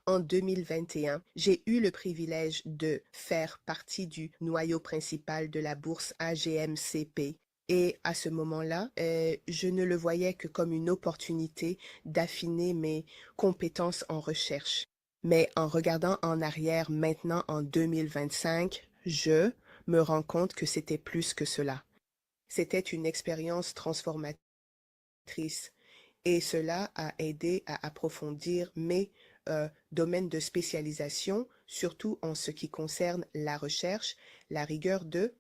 En 2021, j'ai eu le privilège de faire partie du noyau principal de la bourse AGMCP. Et à ce moment-là, je ne le voyais que comme une opportunité d'affiner mes compétences en recherche. Mais en regardant en arrière maintenant en 2025, je me rends compte que c'était plus que cela. C'était une expérience transformatrice et cela a aidé à approfondir mes domaines de spécialisation, surtout en ce qui concerne la recherche, la rigueur de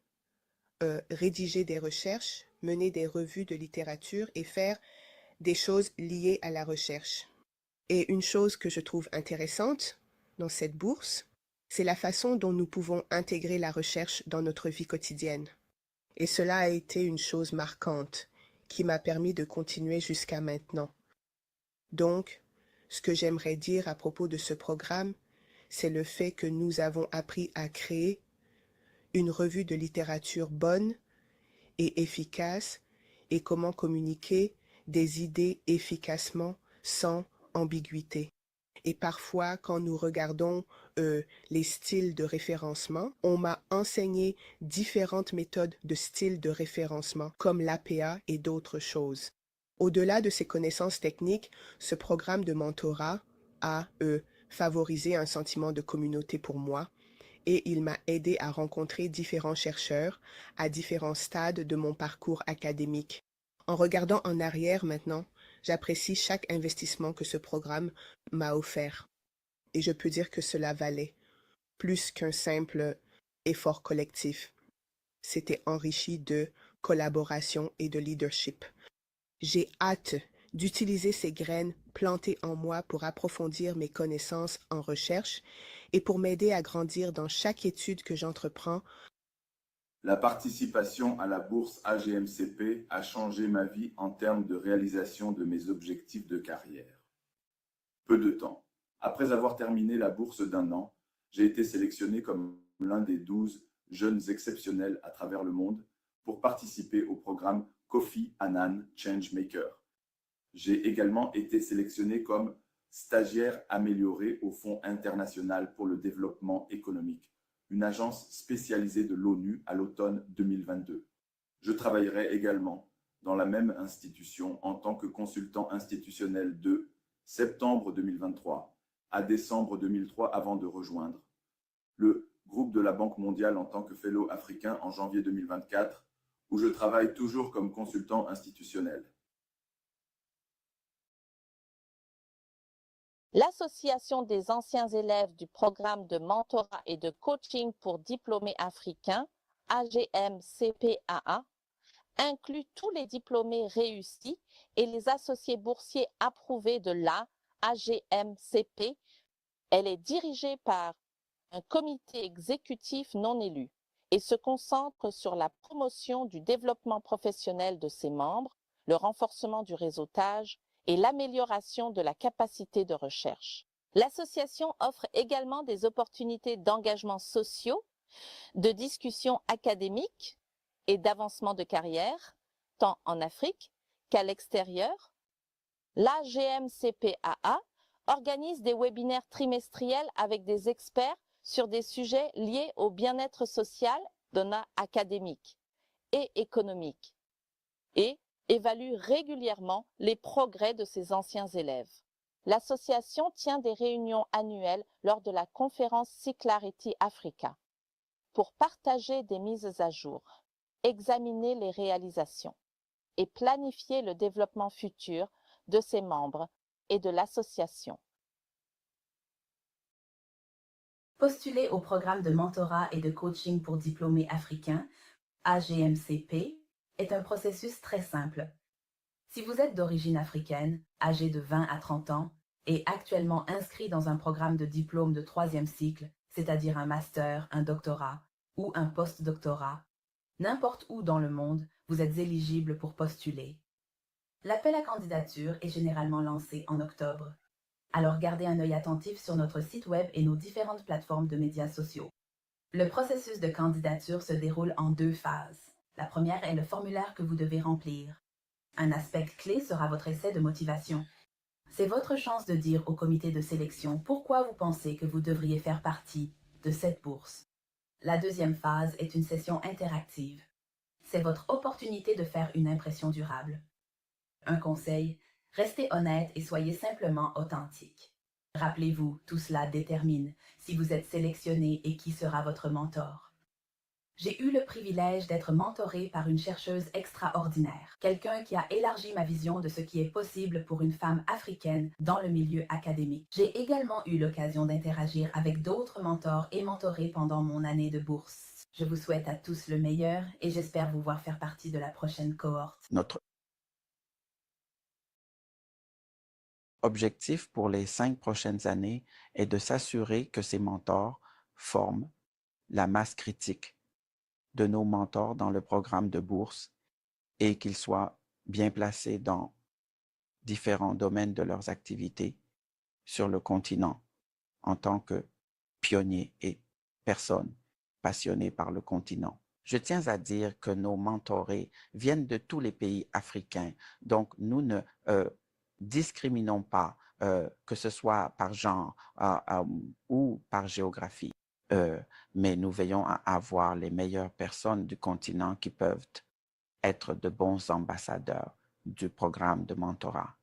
rédiger des recherches, mener des revues de littérature et faire des choses liées à la recherche. Et une chose que je trouve intéressante dans cette bourse, c'est la façon dont nous pouvons intégrer la recherche dans notre vie quotidienne. Et cela a été une chose marquante qui m'a permis de continuer jusqu'à maintenant. Donc, ce que j'aimerais dire à propos de ce programme, c'est le fait que nous avons appris à créer une revue de littérature bonne et efficace et comment communiquer des idées efficacement sans ambiguïté. Et parfois, quand nous regardons les styles de référencement, on m'a enseigné différentes méthodes de style de référencement, comme l'APA et d'autres choses. Au-delà de ces connaissances techniques, ce programme de mentorat a favorisé un sentiment de communauté pour moi et il m'a aidé à rencontrer différents chercheurs à différents stades de mon parcours académique. En regardant en arrière maintenant, j'apprécie chaque investissement que ce programme m'a offert. Et je peux dire que cela valait plus qu'un simple effort collectif. C'était enrichi de collaboration et de leadership. J'ai hâte d'utiliser ces graines plantées en moi pour approfondir mes connaissances en recherche et pour m'aider à grandir dans chaque étude que j'entreprends. La participation à la bourse AGMCP a changé ma vie en termes de réalisation de mes objectifs de carrière. Peu de temps. Après avoir terminé la bourse d'1 an, j'ai été sélectionné comme l'un des 12 jeunes exceptionnels à travers le monde pour participer au programme Kofi Annan Changemaker. J'ai également été sélectionné comme stagiaire amélioré au Fonds international pour le développement économique, une agence spécialisée de l'ONU à l'automne 2022. Je travaillerai également dans la même institution en tant que consultant institutionnel de septembre 2023 à décembre 2003 avant de rejoindre le groupe de la Banque mondiale en tant que fellow africain en janvier 2024, où je travaille toujours comme consultant institutionnel. L'Association des anciens élèves du programme de mentorat et de coaching pour diplômés africains, AGM-CPAA, inclut tous les diplômés réussis et les associés boursiers approuvés de l'AGM-CP. Elle est dirigée par un comité exécutif non élu et se concentre sur la promotion du développement professionnel de ses membres, le renforcement du réseautage et l'amélioration de la capacité de recherche. L'association offre également des opportunités d'engagement sociaux, de discussions académiques et d'avancement de carrière, tant en Afrique qu'à l'extérieur. L'AGM-CPAA organise des webinaires trimestriels avec des experts sur des sujets liés au bien-être social, académique et économique, et évalue régulièrement les progrès de ses anciens élèves. L'association tient des réunions annuelles lors de la conférence Circularity Africa pour partager des mises à jour, examiner les réalisations et planifier le développement futur de ses membres et de l'association. Postuler au programme de mentorat et de coaching pour diplômés africains, AGM-CP, est un processus très simple. Si vous êtes d'origine africaine, âgé de 20 à 30 ans, et actuellement inscrit dans un programme de diplôme de 3e cycle, c'est-à-dire un master, un doctorat ou un post-doctorat, n'importe où dans le monde, vous êtes éligible pour postuler. L'appel à candidature est généralement lancé en octobre. Alors gardez un œil attentif sur notre site web et nos différentes plateformes de médias sociaux. Le processus de candidature se déroule en 2 phases. La première est le formulaire que vous devez remplir. Un aspect clé sera votre essai de motivation. C'est votre chance de dire au comité de sélection pourquoi vous pensez que vous devriez faire partie de cette bourse. La deuxième phase est une session interactive. C'est votre opportunité de faire une impression durable. Un conseil, restez honnête et soyez simplement authentique. Rappelez-vous, tout cela détermine si vous êtes sélectionné et qui sera votre mentor. J'ai eu le privilège d'être mentorée par une chercheuse extraordinaire, quelqu'un qui a élargi ma vision de ce qui est possible pour une femme africaine dans le milieu académique. J'ai également eu l'occasion d'interagir avec d'autres mentors et mentorés pendant mon année de bourse. Je vous souhaite à tous le meilleur et j'espère vous voir faire partie de la prochaine cohorte. Notre objectif pour les 5 prochaines années est de s'assurer que ces mentors forment la masse critique de nos mentors dans le programme de bourse et qu'ils soient bien placés dans différents domaines de leurs activités sur le continent en tant que pionniers et personnes passionnées par le continent. Je tiens à dire que nos mentorés viennent de tous les pays africains, donc nous ne discriminons pas, que ce soit par genre ou par géographie. Mais nous veillons à avoir les meilleures personnes du continent qui peuvent être de bons ambassadeurs du programme de mentorat.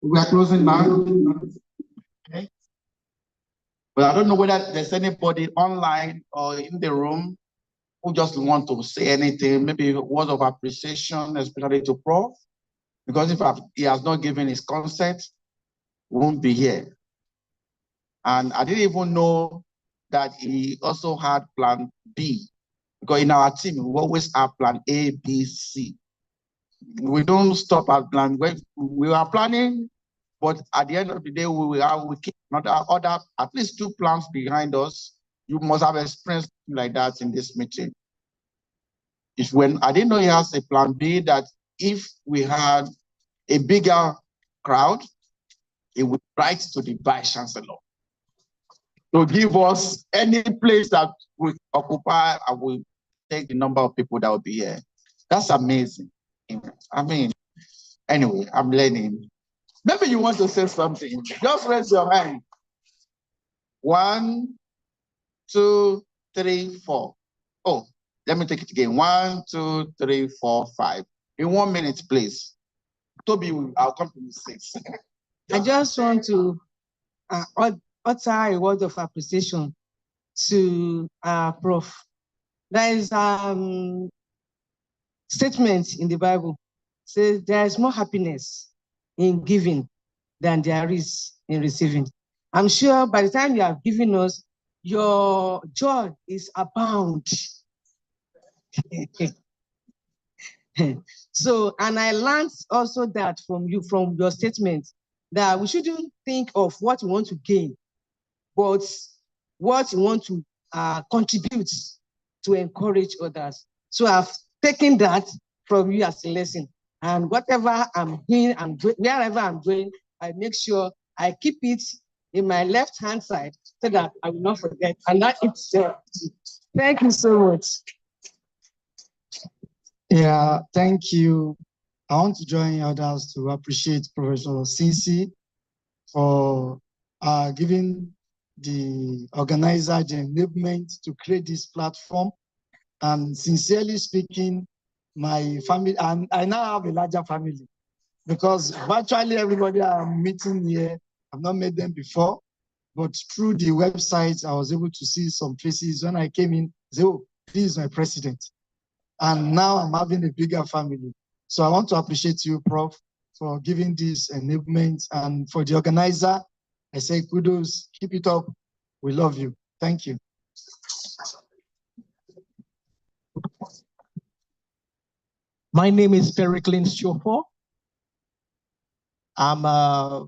We are closing now. Okay. But I don't know whether there's anybody online or in the room who just want to say anything, maybe words of appreciation, especially to Prof. Because if he has not given his consent, we won't be here. And I didn't even know that he also had plan B. Because in our team, we always have plan A, B, C. we don't stop at plan. We are planning, but at the end of the day, we keep other at least 2 plans behind us. You must have experienced like that in this meeting. I didn't know he has a plan B, that if we had a bigger crowd, he would write to the Vice Chancellor to give us any place that we occupy, and we take the number of people that will be here. That's amazing. I mean, anyway, I'm learning. Maybe you want to say something. Just raise your hand. 1, 2, 3, 4. Oh, let me take it again. 1, 2, 3, 4, 5. In 1 minute, please. Toby, I'll come to you 6. I just want to utter a word of appreciation to Prof. There is statement in the Bible says there is more happiness in giving than there is in receiving. I'm sure by the time you have given us, your joy is abound. So, and I learned also that from your statement, that we shouldn't think of what we want to gain, but what we want to contribute to encourage others. So I've taken that from you as a lesson. And whatever I'm doing, wherever I'm going, I make sure I keep it in my left-hand side so that I will not forget. And that it's thank you so much. Yeah, thank you. I want to join others to appreciate Professor Cincy for giving the organizer the enablement to create this platform. And sincerely speaking, my family, and I now have a larger family, because virtually everybody I'm meeting here, I've not met them before, but through the website, I was able to see some faces. When I came in, I said, oh, this is my president. And now I'm having a bigger family. So I want to appreciate you, Prof, for giving this enablement. And for the organizer, I say kudos, keep it up. We love you. Thank you. My name is Periclin Chofo. I'm a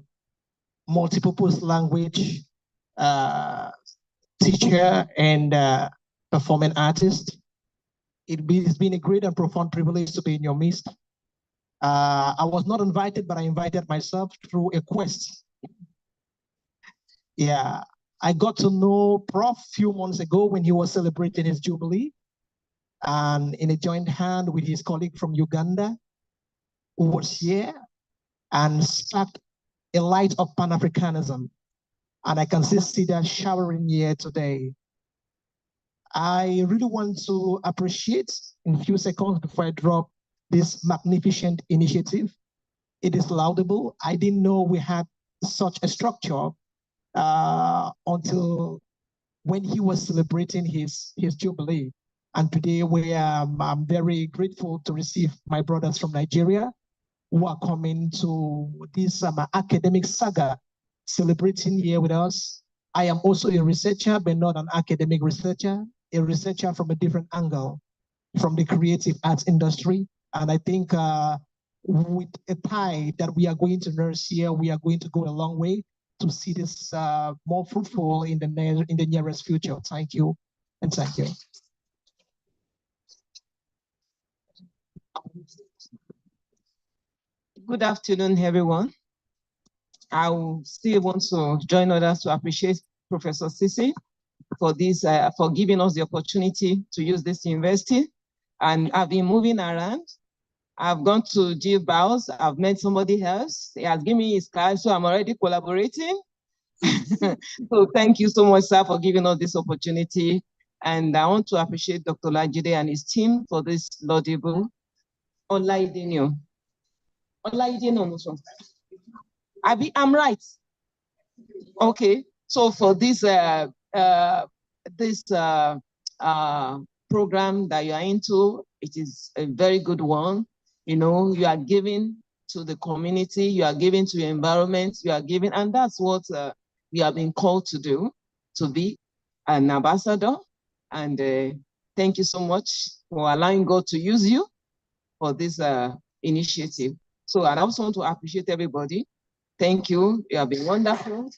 multipurpose language teacher and performing artist. It's been a great and profound privilege to be in your midst. I was not invited, but I invited myself through a quest. Yeah, I got to know Prof a few months ago when he was celebrating his Jubilee, and in a joint hand with his colleague from Uganda, who was here and sparked a light of Pan-Africanism. And I can see that showering here today. I really want to appreciate in a few seconds before I drop this magnificent initiative. It is laudable. I didn't know we had such a structure until when he was celebrating his Jubilee. And today I'm very grateful to receive my brothers from Nigeria who are coming to this academic saga celebrating here with us. I am also a researcher, but not an academic researcher, a researcher from a different angle, from the creative arts industry. And I think with a tie that we are going to nurse here, we are going to go a long way to see this more fruitful in the nearest future. Thank you, and thank you. Good afternoon, everyone. I still want to join others to appreciate Professor Cincy for this, for giving us the opportunity to use this university. And I've been moving around. I've gone to Jill Bowles. I've met somebody else. He has given me his card, so I'm already collaborating. So thank you so much, sir, for giving us this opportunity. And I want to appreciate Dr. Lajide and his team for this laudable. Olaidenyo. I'm right. Okay, so for this program that you are into, it is a very good one. You know, you are giving to the community, you are giving to your environment, you are giving, and that's what we have been called to do, to be an ambassador. And thank you so much for allowing God to use you for this initiative. So I also want to appreciate everybody. Thank you. You have been wonderful.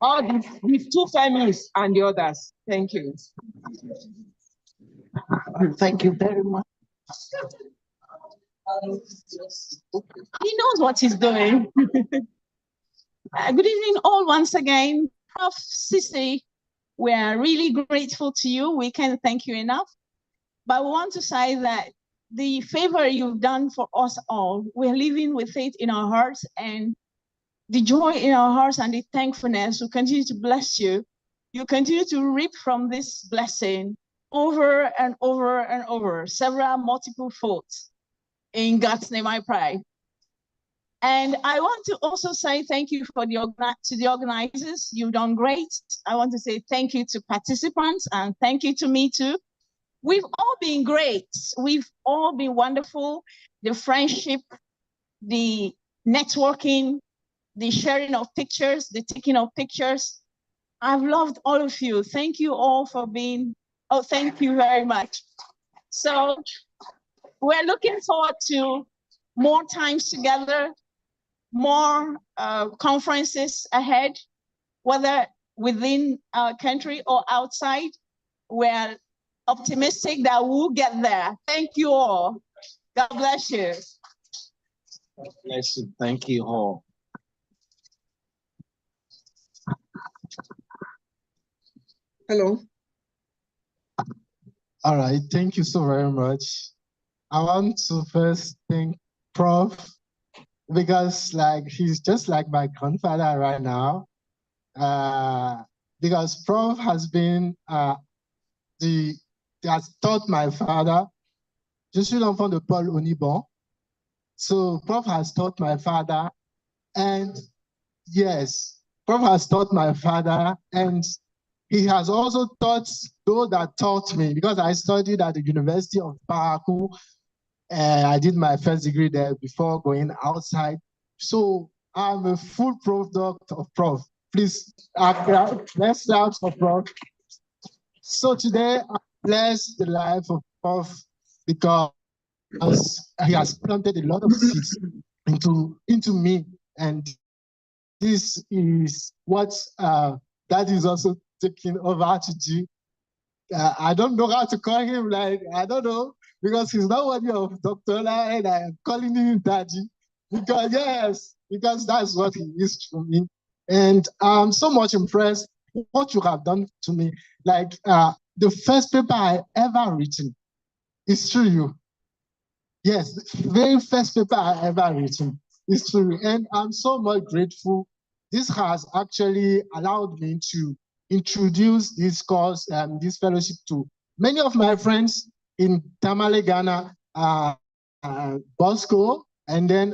All these two families and the others. Thank you. Thank you very much. He knows what he's doing. Good evening, all, once again. Prof. Sisi, we are really grateful to you. We can't thank you enough. But we want to say that the favor you've done for us all, we're living with it in our hearts, and the joy in our hearts and the thankfulness will continue to bless you. You continue to reap from this blessing over and over and over, several multiple folds. In God's name I pray. And I want to also say thank you to the organizers. You've done great. I want to say thank you to participants and thank you to me too. We've all been great. We've all been wonderful. The friendship, the networking, the sharing of pictures, the taking of pictures. I've loved all of you. Thank you all for being, thank you very much. So we're looking forward to more times together, more conferences ahead, whether within our country or outside. We're optimistic that we'll get there. Thank you all. God bless you. God bless you. Thank you all. Hello. All right, thank you so very much. I want to first thank Prof, because he's just like my grandfather right now. Because Prof has been has taught my father. Je suis l'enfant de Paul Onibon. So Prof has taught my father, and yes, Prof has taught my father, and he has also taught those that taught me, because I studied at the University of Parakou. I did my first degree there before going outside. So I'm a full product of Prof. Please, let's clap for Prof. So today, I bless the life of Prof because he has planted a lot of seeds into me. And this is what that is also taking over to do. I don't know how to call him, I don't know, because he's not worthy of Dr. La, and I am calling him Daddy. Because that's what he is to me. And I'm so much impressed with what you have done to me. The first paper I ever written is through you. Yes, the very first paper I ever written is through you. And I'm so much grateful. This has actually allowed me to introduce this course, this fellowship to many of my friends in Tamale, Ghana, Bosco, and then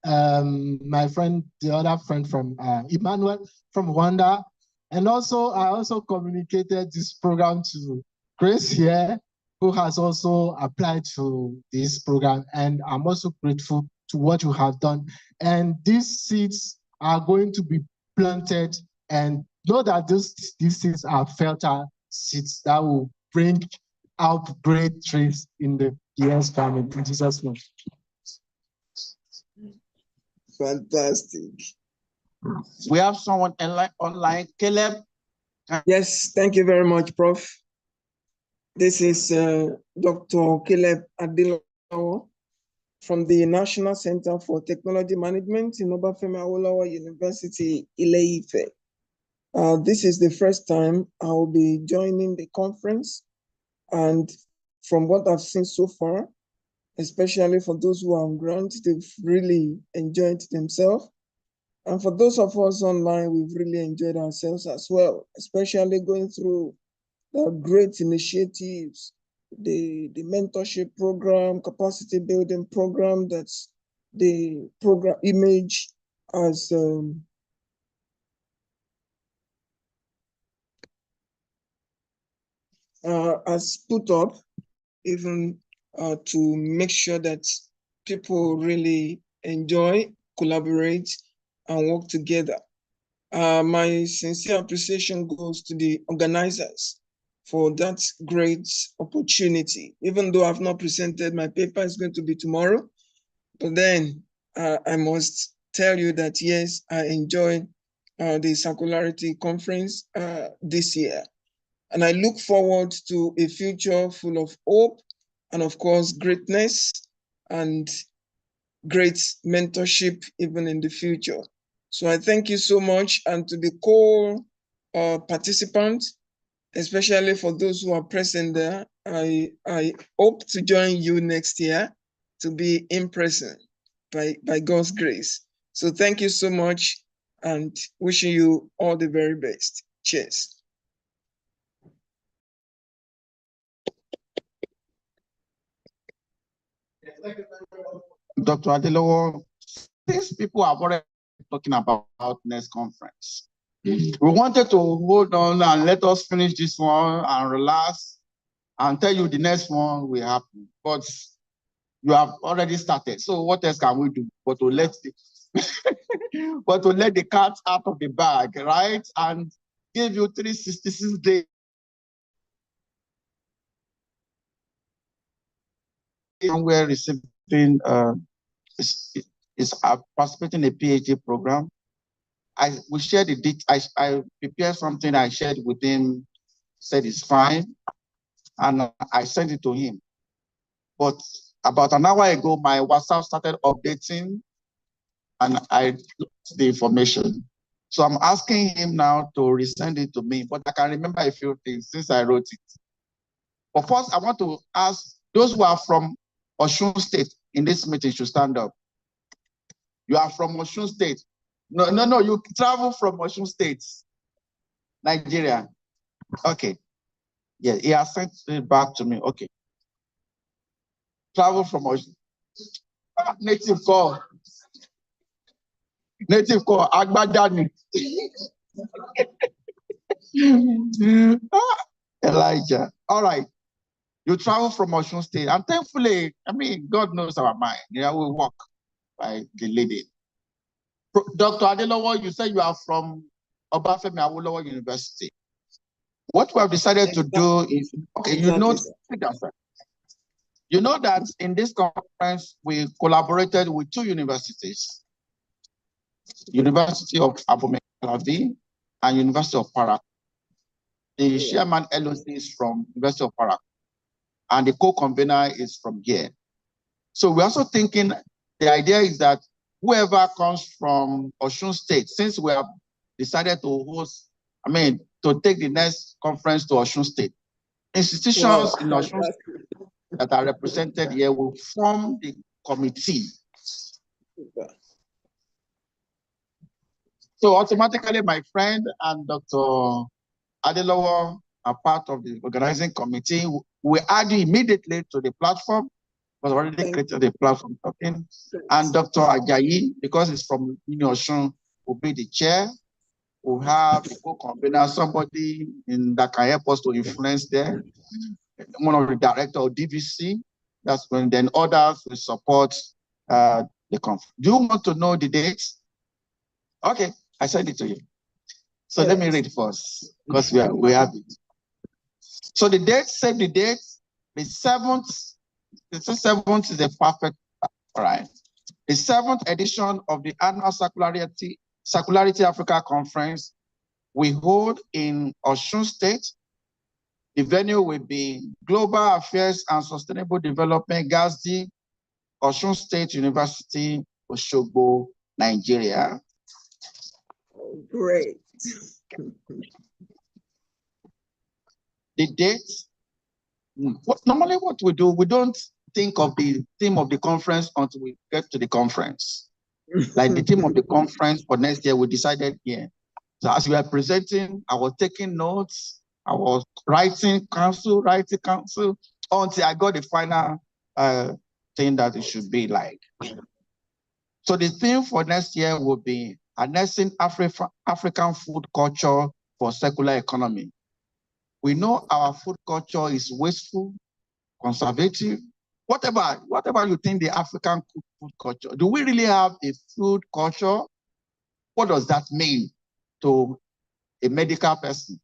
my friend, the other friend from Emmanuel from Rwanda. And also, I also communicated this program to Grace here, who has also applied to this program. And I'm also grateful to what you have done. And these seeds are going to be planted, and know that these seeds are fertile seeds that will bring out great trees in the years coming. In Jesus' name. Fantastic. We have someone online, Caleb. Yes, thank you very much, Prof. This is Dr. Caleb Adilawo from the National Center for Technology Management in Obafemi Awolowo University, Ile-Ife. This is the first time I will be joining the conference, and from what I've seen so far, especially for those who are on ground, they've really enjoyed themselves. And for those of us online, we've really enjoyed ourselves as well, especially going through the great initiatives, the mentorship program, capacity building program, that's the program image as put up, even to make sure that people really enjoy, collaborate, and work together. My sincere appreciation goes to the organizers for that great opportunity. Even though I've not presented my paper, it's going to be tomorrow. But then I must tell you that, yes, I enjoyed the Circularity Conference this year. And I look forward to a future full of hope and, of course, greatness and great mentorship even in the future. So I thank you so much. And to the participants, especially for those who are present there, I hope to join you next year to be in person by God's grace. So thank you so much and wishing you all the very best. Cheers. Dr. Adelowo, these people are already talking about next conference. We wanted to hold on and let us finish this one and relax and tell you the next one will happen. But you have already started. So what else can we do but to let the cat out of the bag, right? And give you 366 days. Somewhere receiving is participating in a PhD program. We shared the details. I prepared something I shared with him, said it's fine, and I sent it to him. But about an hour ago, my WhatsApp started updating, and I lost the information. So I'm asking him now to resend it to me, but I can remember a few things since I wrote it. But first, I want to ask those who are from Osun State in this meeting should stand up. You are from Osun State. No, you travel from Osun State, Nigeria. Okay. Yeah, he has sent it back to me. Okay. Travel from Osun. Native call. Native call. Agbadani. Elijah. All right. You travel from Osun State. And thankfully, I mean, God knows our mind. Yeah, we walk by the lady. Dr. Adelowo, you said you are from Obafemi Awolowo University. What we have decided to do is, okay, you know that in this conference, we collaborated with two universities, University of Abomey and University of Parak. The chairman LOC is from University of Parak, and the co-convener is from here. So we're also thinking, the idea is that whoever comes from Osun State, since we have decided to host, to take the next conference to Osun State, institutions in Osun State that are represented here will form the committee. So automatically, my friend and Dr. Adelowo are part of the organizing committee. We add you immediately to the platform. Was already created the platform talking. And Dr. Ajayi, because it's from Osun, will be the chair. We'll have the co-convener, somebody that can help us to influence there. One of the director of DVC. That's when then others will support the conference. Do you want to know the dates? Okay, I sent it to you. So let me read first, because we have it. So the date, save the date, the 7th. The 7th is a perfect, all right. The 7th edition of the annual Circularity Africa Conference we hold in Osun State. The venue will be Global Affairs and Sustainable Development, GASD, Osun State University, Osogbo, Nigeria. Great. The date, normally what we do, we don't think of the theme of the conference until we get to the conference. Like the theme of the conference for next year, we decided here. So as we are presenting, I was taking notes, I was writing counsel, until I got the final thing that it should be like. So the theme for next year will be harnessing African food culture for circular economy. We know our food culture is wasteful, conservative, whatever you think the African food culture. Do we really have a food culture? What does that mean to a medical person?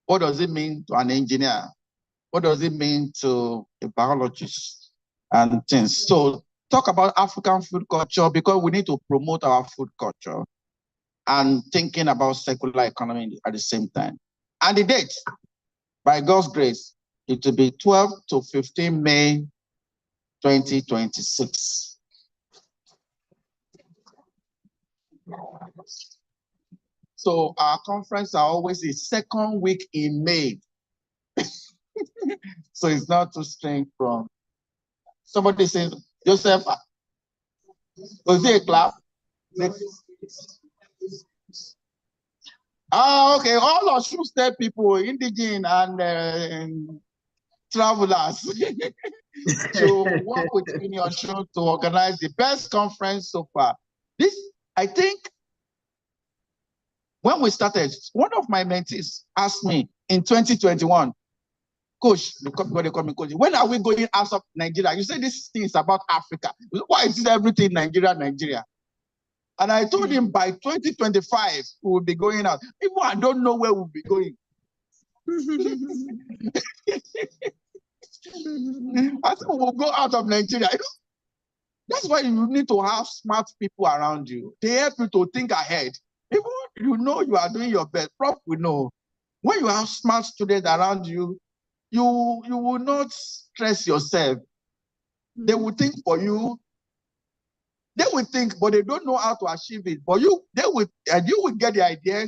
What does it mean to an engineer? What does it mean to a biologist and things? So talk about African food culture, because we need to promote our food culture and thinking about circular economy at the same time. And the date, by God's grace, it will be 12 to 15 May 2026. So our conference are always the second week in May. So it's not too strange from somebody saying, Joseph, was it a clap? Okay, all of you state people, indigene and travelers to work with Union Show to organize the best conference so far. This, I think, when we started, one of my mentees asked me in 2021, Coach, they call me Coach, when are we going out of Nigeria? You say this thing is about Africa. Why is it everything Nigeria? And I told him by 2025, we will be going out. Even I don't know where we'll be going. I said, we'll go out of Nigeria. That's why you need to have smart people around you. They help you to think ahead. Even you know you are doing your best. Prof will know. When you have smart students around you, you will not stress yourself. They will think for you. They will think, but they don't know how to achieve it. But you will get the idea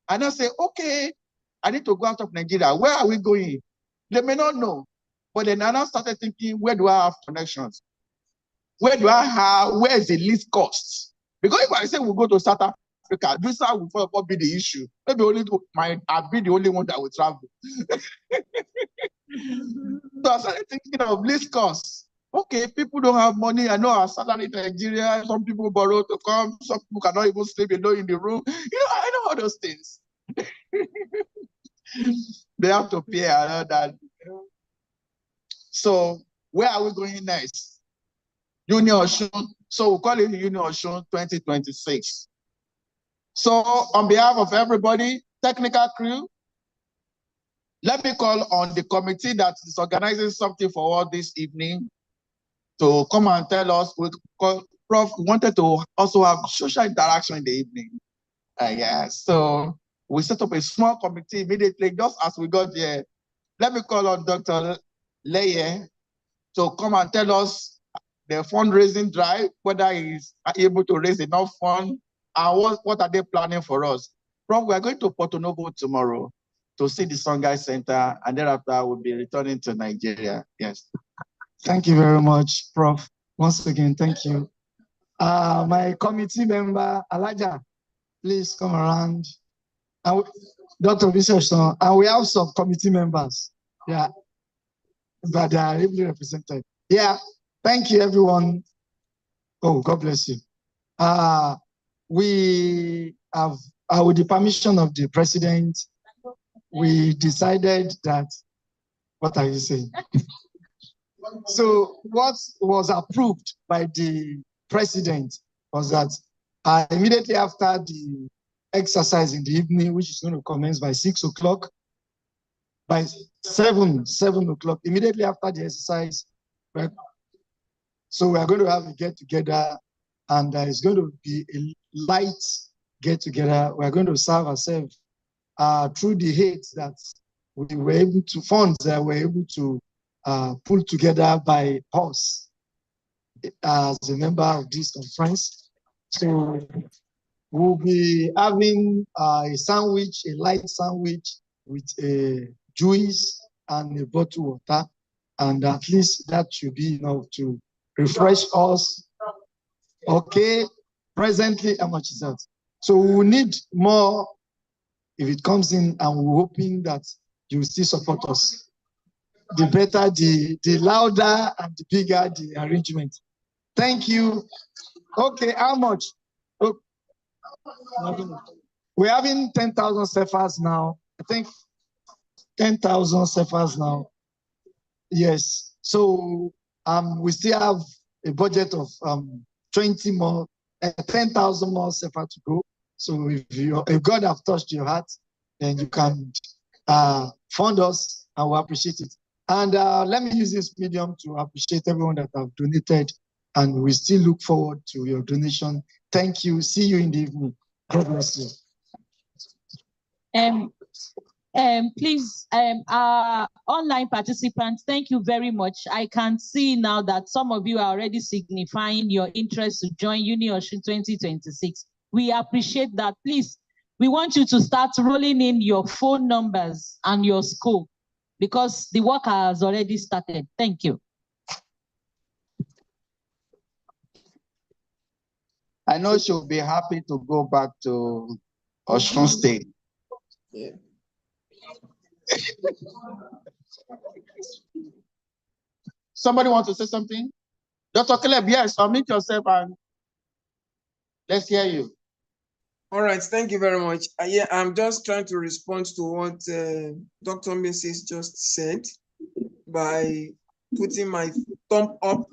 and then say, okay, I need to go out of Nigeria. Where are we going? They may not know. But then I now started thinking, where do I have connections? Where is the least cost? Because if I say we'll go to South Africa, visa will probably be the issue. Maybe I'll be the only one that will travel. So I started thinking of least costs. Okay, people don't have money. I know our salary in Nigeria. Some people borrow to come. Some people cannot even sleep alone in the room. I know all those things. They have to pay around that. So where are we going next? Union Osun. So we'll call it Union Osun 2026. So on behalf of everybody, technical crew, let me call on the committee that is organizing something for all this evening to come and tell us. Prof wanted to also have social interaction in the evening. Yeah, so we set up a small committee immediately, just as we got there. Let me call on Dr. Leye to come and tell us the fundraising drive, whether he's able to raise enough funds, and what are they planning for us. Prof, we are going to Porto Novo tomorrow to see the Songhai Center, and thereafter we'll be returning to Nigeria. Yes. Thank you very much, Prof. Once again, thank you. My committee member, Alaja, please come around. And Dr. Bishopson, and we have some committee members. Yeah, but they are ably represented. Yeah, thank you, everyone. Oh, God bless you. We have, with the permission of the president, we decided that, what are you saying? So what was approved by the president was that immediately after the exercise in the evening, which is going to commence by 6 o'clock, by 7 o'clock, immediately after the exercise, so we are going to have a get-together, and it's going to be a light get-together. We are going to serve ourselves through the aid that we were able to, funds that we were able to pull together by us as a member of this conference. So we'll be having a sandwich, a light sandwich with a juice and a bottle of water. And at least that should be enough to refresh us. Okay, presently, how much is that? So we need more if it comes in, and we're hoping that you will still support us. The better, the louder and the bigger the arrangement. Thank you. Okay, how much? Oh, we're having 10,000 CFAs now. I think 10,000 CFAs now. Yes. So we still have a budget of 10,000 more CFA to go. So if God have touched your heart, then you can fund us, and we appreciate it. And let me use this medium to appreciate everyone that have donated, and we still look forward to your donation. Thank you. See you in the evening. God bless you. Please, our online participants, thank you very much. I can see now that some of you are already signifying your interest to join UniOsun 2026. We appreciate that. Please, we want you to start rolling in your phone numbers and your school because the work has already started. Thank you. I know she'll be happy to go back to Osun State. Yeah. Somebody want to say something? Dr. Caleb, yes, unmute yourself and let's hear you. All right, thank you very much. Yeah, I'm just trying to respond to what Dr. Mrs. just said by putting my thumb up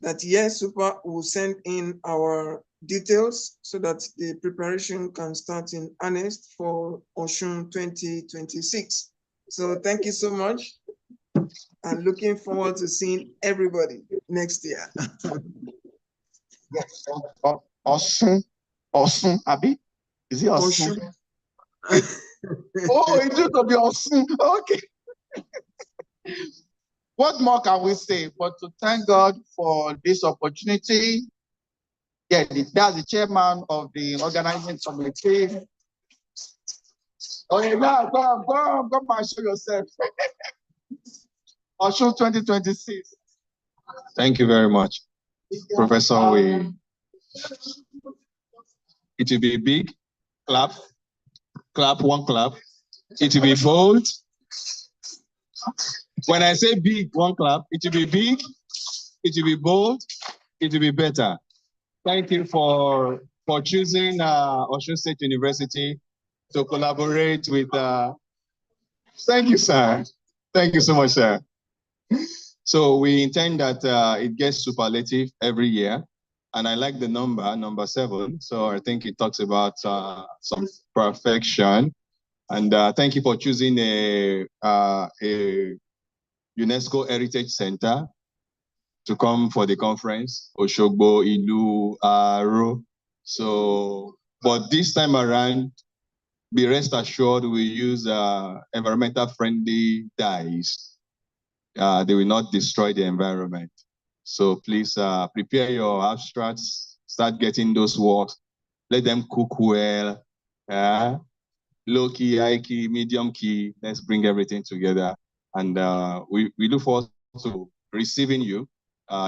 that yes, Super will send in our details so that the preparation can start in earnest for Osun 2026. So thank you so much. I'm looking forward to seeing everybody next year. Yes, Osun, Abi? Is it Osun? Oh, it used to be Osun. Okay. What more can we say but to thank God for this opportunity? Yeah, that's the chairman of the organizing committee. Oh, yeah, now come and show yourself. Osun 2026. Thank you very much, Professor. It will be big. Clap, one clap. It will be bold. When I say big, one clap, it will be big, it will be bold, it will be better. Thank you for choosing Osun State University to collaborate with. Thank you, sir. Thank you so much, sir. So we intend that it gets superlative every year. And I like the number 7. So I think it talks about some perfection. And thank you for choosing a UNESCO Heritage Center to come for the conference, Oshogbo, Ilu, Aro. So, but this time around, be rest assured we use environmental friendly dyes. They will not destroy the environment. So please prepare your abstracts, start getting those works, let them cook well, low key, high key, medium key, let's bring everything together. And we look forward to receiving you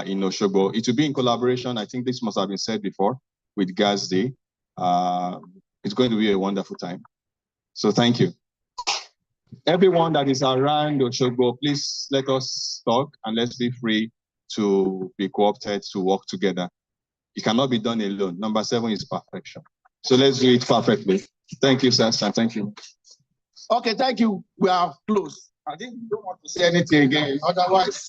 in Oshogbo. It will be in collaboration, I think this must have been said before, with GASD. It's going to be a wonderful time. So thank you. Everyone that is around Oshogbo, please let us talk and let's be free to be co-opted to work together. It cannot be done alone. Number 7 is perfection. So let's do it perfectly. Thank you, sir. Thank you. Okay, thank you. We are close. I think you don't want to say anything again. Otherwise.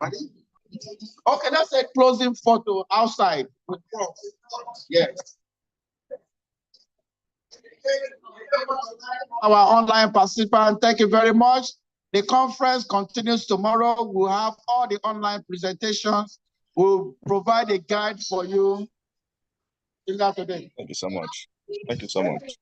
Okay, that's a closing photo outside with Prof. Yes. Our online participants, thank you very much. The conference continues tomorrow. We'll have all the online presentations. We'll provide a guide for you. Thank you so much. Thank you so much.